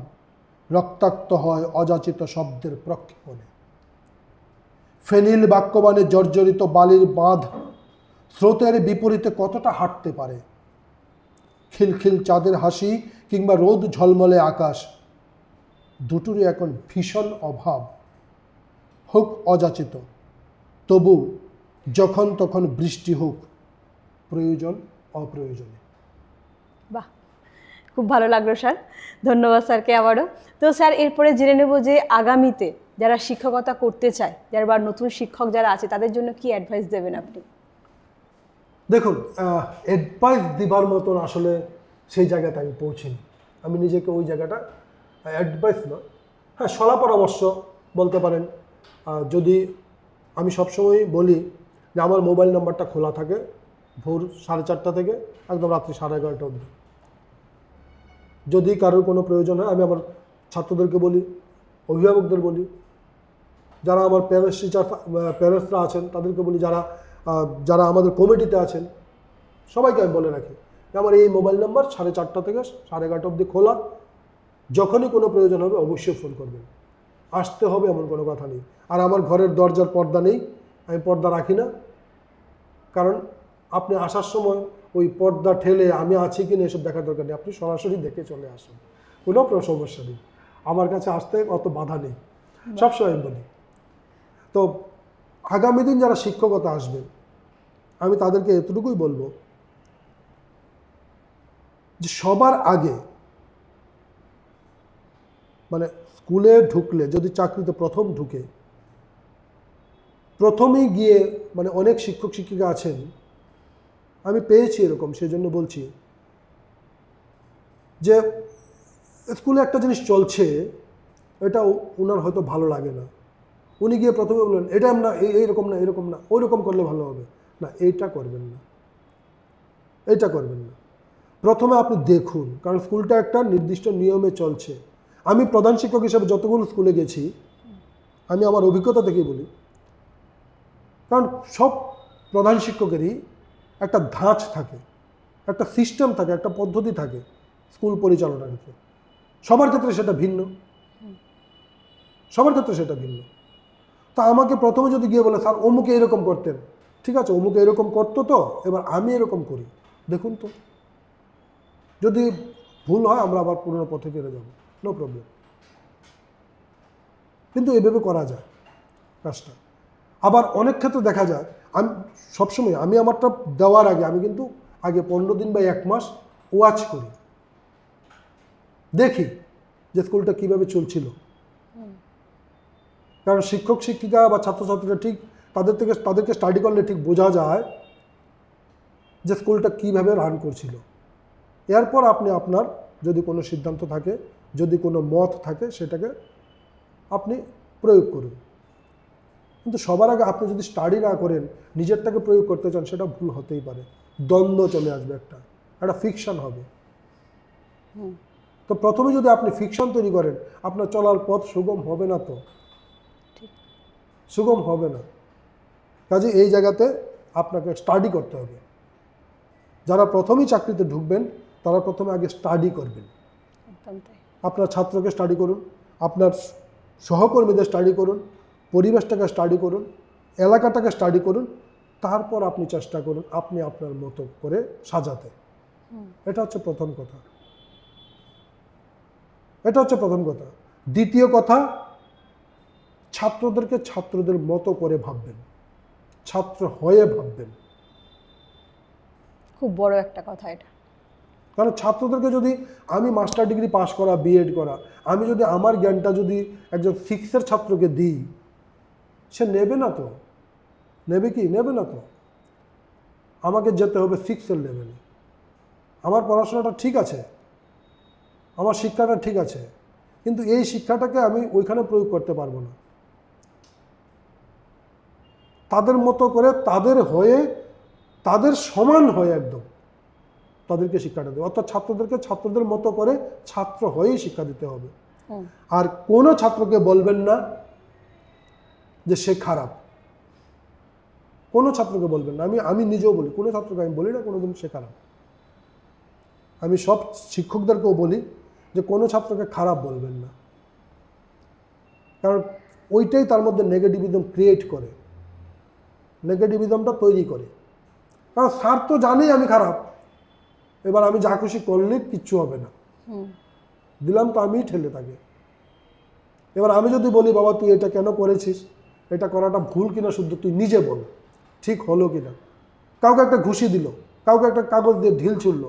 রক্তাক্ত হয় অযাচিত শব্দের প্রক্ষেপণে। ফেনিল বাক্যবাণে জর্জরিত বালির বাঁধ স্রোতের বিপরীতে কতটা হাঁটতে পারে? খিলখিল চাঁদের হাসি কিংবা রোদ ঝলমলে আকাশ, দুটোরই এখন ভীষণ অভাব। হোক অযাচিত, তবু যখন তখন বৃষ্টি হোক, প্রয়োজন অপ্রয়োজনে। বাহ, খুব ভালো লাগলো স্যার, ধন্যবাদ স্যারকে আবারও। তো স্যার, এরপরে জেনে নেব যে আগামীতে যারা শিক্ষকতা করতে চায়, যারা বা নতুন শিক্ষক যারা আছে, তাদের জন্য কি অ্যাডভাইস দেবেন আপনি? দেখুন, অ্যাডভাইস দিবার মতন আসলে সেই জায়গাতে আমি পৌঁছিনি। আমি নিজেকে ওই জায়গাটা, অ্যাডভাইস না, হ্যাঁ সলা পরামর্শ বলতে পারেন। যদি আমি সবসময় বলি যে আমার মোবাইল নাম্বারটা খোলা থাকে ভোর 4:30 থেকে একদম রাত্রি 11:30 অবধি। যদি কারোর কোনো প্রয়োজন হয় আমি আমার ছাত্রদেরকে বলি, অভিভাবকদের বলি, যারা আমার প্যারেন্টসরা আছেন তাদেরকে বলি, যারা আমাদের কমিটিতে আছেন সবাইকে আমি বলে রাখি যে আমার এই মোবাইল নাম্বার 4:30 থেকে 11:30 অবধি খোলা। যখনই কোনো প্রয়োজন হবে অবশ্যই ফোন করবেন, আসতে হবে এমন কোনো কথা নেই। আর আমার ঘরের দরজার পর্দা নেই, আমি পর্দা রাখি না, কারণ আপনি আসার সময় ওই পর্দা ঠেলে আমি আছি কি না এসব দেখার দরকার নেই, আপনি সরাসরি দেখে চলে আসুন, কোনো সমস্যা নেই। আমার কাছে আসতে অত বাধা নেই, সবসময় আমি বলি। তো আগামী দিন যারা শিক্ষকতা আসবে আমি তাদেরকে এতটুকুই বলবো যে সবার আগে মানে স্কুলে ঢুকলে, যদি চাকরিতে প্রথম ঢুকে প্রথমেই গিয়ে, মানে অনেক শিক্ষক শিক্ষিকা আছেন, আমি পেয়েছি এরকম, সেই জন্য বলছি যে স্কুলে একটা জিনিস চলছে, এটা ওনার হয়তো ভালো লাগে না, উনি গিয়ে প্রথমে বললেন এটা না, এইরকম না, এরকম না, ওই রকম করলে ভালো হবে না, এইটা করবেন না, এইটা করবেন না। প্রথমে আপনি দেখুন, কারণ স্কুলটা একটা নির্দিষ্ট নিয়মে চলছে। আমি প্রধান শিক্ষক হিসেবে যতগুলো স্কুলে গেছি, আমি আমার অভিজ্ঞতা থেকেই বলি, কারণ সব প্রধান শিক্ষকেরই একটা ধাঁচ থাকে, একটা সিস্টেম থাকে, একটা পদ্ধতি থাকে স্কুল পরিচালনার ক্ষেত্রে। সবার ক্ষেত্রে সেটা ভিন্ন, সবার ক্ষেত্রে সেটা ভিন্ন। তা আমাকে প্রথমে যদি গিয়ে বলে স্যার অমুকে এরকম করতেন, ঠিক আছে অমুকে এরকম করতো, তো এবার আমি এরকম করি, দেখুন তো, যদি ভুল হয় আমরা আবার পুরনো পথে ফিরে যাব, নো প্রবলেম। কিন্তু এভাবে করা যায় কাজটা। আবার অনেক ক্ষেত্রে দেখা যায়, আমি সবসময় আমি আমারটা দেওয়ার আগে আমি কিন্তু আগে 15 দিন বা 1 মাস ওয়াচ করি, দেখি যে স্কুলটা কীভাবে চলছিল। কারণ শিক্ষক শিক্ষিকা বা ছাত্রছাত্রীরা ঠিক তাদেরকে স্টাডি করলে ঠিক বোঝা যায় যে স্কুলটা কীভাবে রান করছিল। এরপর আপনি আপনার যদি কোনো সিদ্ধান্ত থাকে, যদি কোনো মত থাকে, সেটাকে আপনি প্রয়োগ করুন। কিন্তু সবার আগে আপনি যদি স্টাডি না করেন, নিজেরটাকে প্রয়োগ করতে চান, সেটা ভুল হতেই পারে, দ্বন্দ্ব চলে আসবে, একটা ফিকশন হবে। তো প্রথমে যদি আপনি ফিকশন তৈরি করেন, আপনার চলার পথ সুগম হবে না, তো সুগম হবে না। কাজে এই জায়গাতে আপনাকে স্টাডি করতে হবে। যারা প্রথমেই চাকরিতে ঢুকবেন তারা প্রথমে আগে স্টাডি করবেন। আপনার ছাত্রকে স্টাডি করুন, আপনার সহকর্মীদের স্টাডি করুন, পরিবেশটাকে স্টাডি করুন, এলাকাটাকে স্টাডি করুন, তারপর আপনি চেষ্টা করুন আপনি আপনার মতো করে সাজাতে। এটা হচ্ছে প্রথম কথা, এটা হচ্ছে প্রথম কথা। দ্বিতীয় কথা, ছাত্রদেরকে ছাত্রদের মতো করে ভাববেন, ছাত্র হয়ে ভাববেন। খুব বড় একটা কথা এটা। কারণ ছাত্রদেরকে যদি আমি মাস্টার ডিগ্রি পাস করা, বিএড করা, আমি যদি আমার জ্ঞানটা যদি একজন 6-এর ছাত্রকে দিই, সে নেবে না তো, নেবে কি? নেবে না তো। আমাকে যেতে হবে 6-এর লেভেলে। আমার পড়াশোনাটা ঠিক আছে, আমার শিক্ষাটা ঠিক আছে, কিন্তু এই শিক্ষাটাকে আমি ওইখানে প্রয়োগ করতে পারবো না। তাদের মতো করে, তাদের হয়ে, তাদের সমান হয়ে একদম তাদেরকে শিক্ষাটা দেবে। অর্থাৎ ছাত্রদেরকে ছাত্রদের মতো করে ছাত্র হয়েই শিক্ষা দিতে হবে। আর কোনো ছাত্রকে বলবেন না যে সে খারাপ, কোনো ছাত্রকে বলবেন না। আমি নিজেও বলি, কোনো ছাত্রকে আমি বলি না কোনোদিন সে খারাপ। আমি সব শিক্ষকদেরকেও বলি যে কোনো ছাত্রকে খারাপ বলবেন না, কারণ ওইটাই তার মধ্যে নেগেটিভিজম ক্রিয়েট করে, নেগেটিভিজমটা তৈরি করে। কারণ স্যার তো জানেই আমি খারাপ, এবার আমি যা খুশি করলে কিচ্ছু হবে না, দিলাম তো আমিই ঠেলে তাকে। এবার আমি যদি বলি বাবা তুই এটা কেন করেছিস, এটা করাটা ভুল কিনা শুদ্ধ তুই নিজে বল, ঠিক হলো কিনা। কাউকে একটা ঘুষি দিল, কাউকে একটা কাগজ দিয়ে ঢিল ছুড়লো,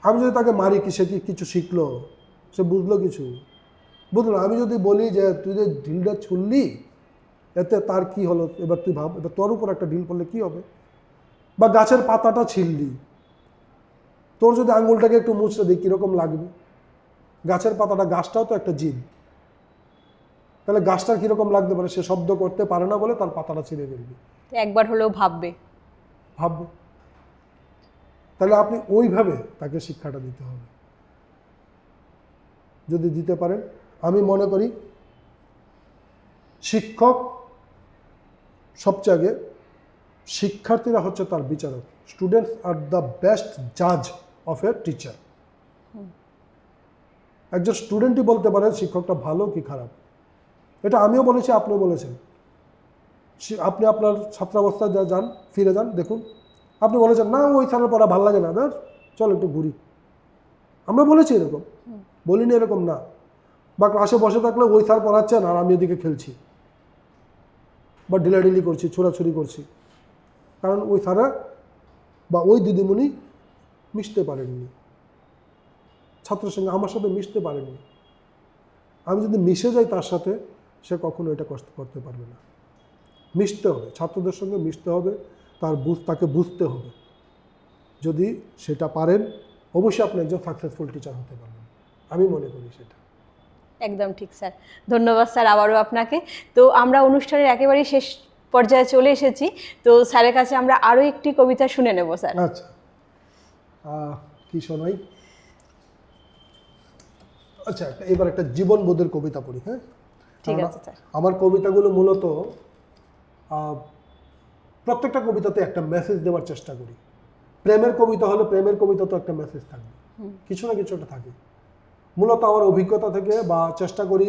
আমি যদি তাকে মারি কি সে কি কিছু শিখলো, সে বুঝলো কিছু? বুঝলো। আমি যদি বলি যে তুই যে ঢিলটা ছুড়লি এতে তার কি হলো, এবার তুই ভাব, এবার তোর উপর একটা ঢিল পড়লে কি হবে। বা গাছের পাতাটা ছিঁড়লি, তোর যদি আঙুলটাকে একটু মুছতে দিই কীরকম লাগবে? গাছের পাতাটা, গাছটাও তো একটা জীব, তাহলে গাছটার কীরকম লাগতে পারে? সে শব্দ করতে পারে না বলে তার পাতাটা ছিঁড়ে ফেলবি, একবার হলেও ভাববে। তাহলে আপনি ওইভাবে তাকে শিক্ষাটা দিতে হবে। যদি দিতে পারেন, আমি মনে করি শিক্ষক সবচেয়ে আগে, শিক্ষার্থীরা হচ্ছে তার বিচারক। স্টুডেন্টস আর দ্য বেস্ট জাজ অফ এ টিচার। একজন স্টুডেন্টই বলতে পারে শিক্ষকটা ভালো কি খারাপ। এটা আমিও বলেছি, আপনিও বলেছেন। আপনি আপনার ছাত্রাবস্থায় যান, ফিরে যান, দেখুন আপনি বলেছেন না ওই স্যারের পড়া ভালো লাগে না, চল একটু ঘুরি। আমরা বলেছি এরকম, বলিনি এরকম না। বা ক্লাসে বসে থাকলে ওই স্যার পড়াচ্ছেন আর আমি এদিকে খেলছি বা ঢিলাঢিলি করছি, ছোড়াছুড়ি করছি, কারণ ওই স্যারা বা ওই দিদিমণি মিশতে পারেননি ছাত্রের সঙ্গে, আমার সাথে মিশতে পারেননি। আমি যদি মিশে যাই তার সাথে, সে কখনো এটা করতে পারবে না। মিশতে হবে, ছাত্রদের সঙ্গে মিশতে হবে, তাকে বুঝতে হবে। যদি সেটা পারেন, অবশ্যই আপনি একজন সাকসেসফুল টিচার হতে পারবেন, আমি মনে করি সেটা। একদম ঠিক স্যার, ধন্যবাদ স্যার আবারও আপনাকে। তো আমরা অনুষ্ঠানের একেবারেই শেষ পর্যায়ে চলে এসেছি, তো স্যারের কাছে আমরা আরও একটি কবিতা শুনে নেব স্যার। আচ্ছা, কি শোনাই? আচ্ছা, এবার একটা জীবনবোধের কবিতা পড়ি। হ্যাঁ, ঠিক আছে স্যার। আমার কবিতাগুলো মূলত প্রত্যেকটা কবিতাতে একটা মেসেজ দেওয়ার চেষ্টা করি। প্রেমের কবিতা হলে প্রেমের কবিতা তো একটা মেসেজ থাকবে, কিছু না কিছু একটা থাকে। মূলত আমার অভিজ্ঞতা থেকে বা চেষ্টা করি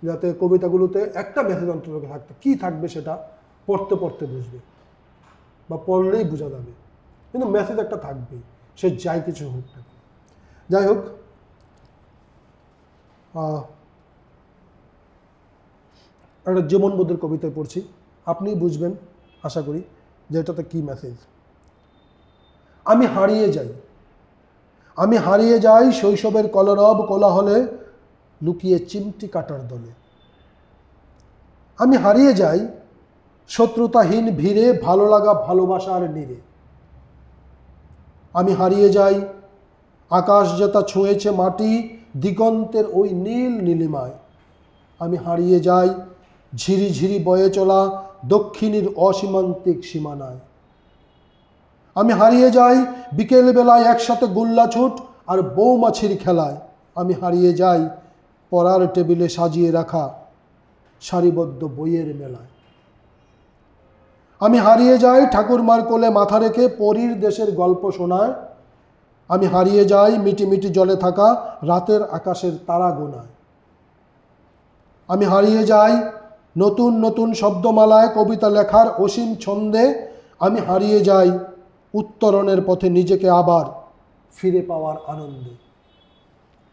যাতে কবিতাগুলোতে একটা মেসেজ অন্তত থাকতে, কি থাকবে সেটা পড়তে পড়তে বুঝবে বা পড়লেই বোঝা যাবে, কিন্তু মেসেজ একটা থাকবেই, সে যাই কিছু হোক না। যাই হোক, একটা জীবনবোধের কবিতায় পড়ছি, আপনি বুঝবেন আশা করি যে এটাতে কী মেসেজ। আমি হারিয়ে যাই শৈশবের কলরব কোলাহলে, লুকিয়ে চিমটি কাটার দলে। আমি হারিয়ে যাই শত্রুতাহীন ভিড়ে, ভালো লাগা ভালোবাসার নীড়ে। আমি হারিয়ে যাই আকাশ যেটা ছুঁয়েছে মাটি, দিগন্তের ওই নীল নীলিমায়। আমি হারিয়ে যাই ঝিরি ঝিরি বয়ে চলা দক্ষিণীর অসীমান্তিক সীমানায়। আমি হারিয়ে যাই বিকেলবেলায় একসাথে গোল্লাছুট আর বৌমাছির খেলায়। আমি হারিয়ে যাই পড়ার টেবিলে সাজিয়ে রাখা সারিবদ্ধ বইয়ের মেলায়। আমি হারিয়ে যাই ঠাকুরমার কোলে মাথা রেখে পরীর দেশের গল্প শোনায়। আমি হারিয়ে যাই মিটিমিটি জলে থাকা রাতের আকাশের তারা গোনায়। আমি হারিয়ে যাই নতুন নতুন শব্দমালায় কবিতা লেখার অসীম ছন্দে। আমি হারিয়ে যাই উত্তরণের পথে নিজেকে আবার ফিরে পাওয়ার আনন্দে।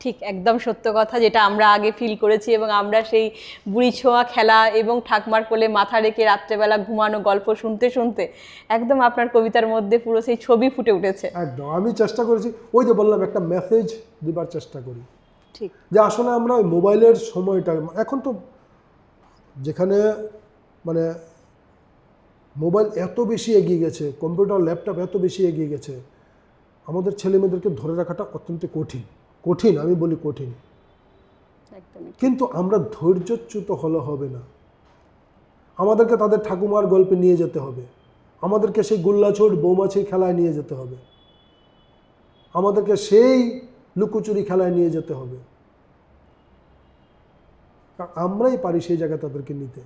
ঠিক একদম সত্য কথা, যেটা আমরা আগে ফিল করেছি, এবং আমরা সেই বুড়ি ছোঁয়া খেলা এবং ঠাকমার কোলে মাথা রেখে রাত্রেবেলা ঘুমানো গল্প শুনতে শুনতে একদম আপনার কবিতার মধ্যে পুরো সেই ছবি ফুটে উঠেছে। একদম, আমি চেষ্টা করেছি, ওই যে বললাম একটা মেসেজ দিবার চেষ্টা করি। ঠিক, যে আসলে আমরা ওই মোবাইলের সময়টা, এখন তো যেখানে মানে মোবাইল এত বেশি এগিয়ে গেছে, কম্পিউটার ল্যাপটপ এত বেশি এগিয়ে গেছে, আমাদের ছেলেমেয়েদেরকে ধরে রাখাটা অত্যন্ত কঠিন। আমি বলি কঠিন। একদমই। কিন্তু আমরা ধৈর্যচ্যুত হলে হবে না, আমাদেরকে তাদের ঠাকুমার গল্পে নিয়ে যেতে হবে, আমাদেরকে সেই গোল্লাছুট বৌমাছির খেলায় নিয়ে যেতে হবে, আমাদেরকে সেই লুকোচুরি খেলায় নিয়ে যেতে হবে। আমরাই পারি সেই জায়গায় তাদেরকে নিতে।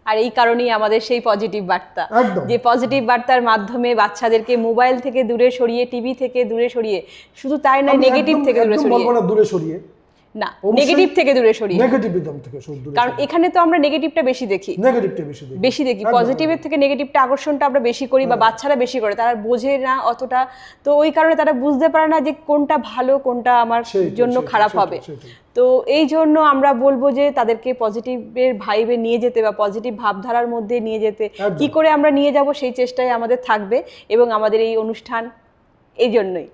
আর এই কারণেই আমাদের সেই পজিটিভ বার্তা, একদম। যে পজিটিভ বার্তার মাধ্যমে বাচ্চাদেরকে মোবাইল থেকে দূরে সরিয়ে, টিভি থেকে দূরে সরিয়ে, শুধু তাই নয়, নেগেটিভ থেকে দূরে সরিয়ে, বলবো না দূরে সরিয়ে, না নেগেটিভ থেকে দূরে সরিয়ে, নেগেটিভিজম থেকে দূরে, কারণ এখানে তো আমরা নেগেটিভটা বেশি দেখি, নেগেটিভটা বেশি দেখি, পজিটিভের থেকে নেগেটিভটা আকর্ষণটা আমরা বেশি করি, বা বাচ্চারা বেশি করে, তারা বোঝে না অতটা, তো ওই কারণে তারা বুঝতে পারে না যে কোনটা ভালো কোনটা আমার জন্য খারাপ হবে। তো এই জন্য আমরা বলবো যে তাদেরকে পজিটিভের ভাইবে নিয়ে যেতে বা পজিটিভ ভাবধারার মধ্যে নিয়ে যেতে, কি করে আমরা নিয়ে যাব সেই চেষ্টায় আমাদের থাকবে, এবং আমাদের এই অনুষ্ঠান এই জন্যই।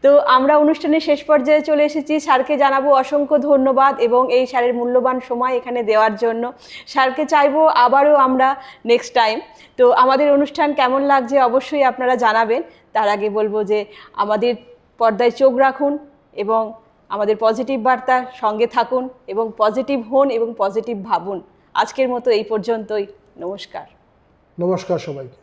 তো আমরা অনুষ্ঠানের শেষ পর্যায়ে চলে এসেছি। স্যারকে জানাবো অসংখ্য ধন্যবাদ এবং এই স্যারের মূল্যবান সময় এখানে দেওয়ার জন্য। স্যারকে চাইবো আবারও আমরা নেক্সট টাইম। তো আমাদের অনুষ্ঠান কেমন লাগছে অবশ্যই আপনারা জানাবেন। তার আগে বলবো যে আমাদের পর্দায় চোখ রাখুন এবং আমাদের পজিটিভ বার্তার সঙ্গে থাকুন এবং পজিটিভ হন এবং পজিটিভ ভাবুন। আজকের মতো এই পর্যন্তই। নমস্কার। নমস্কার সবাইকে।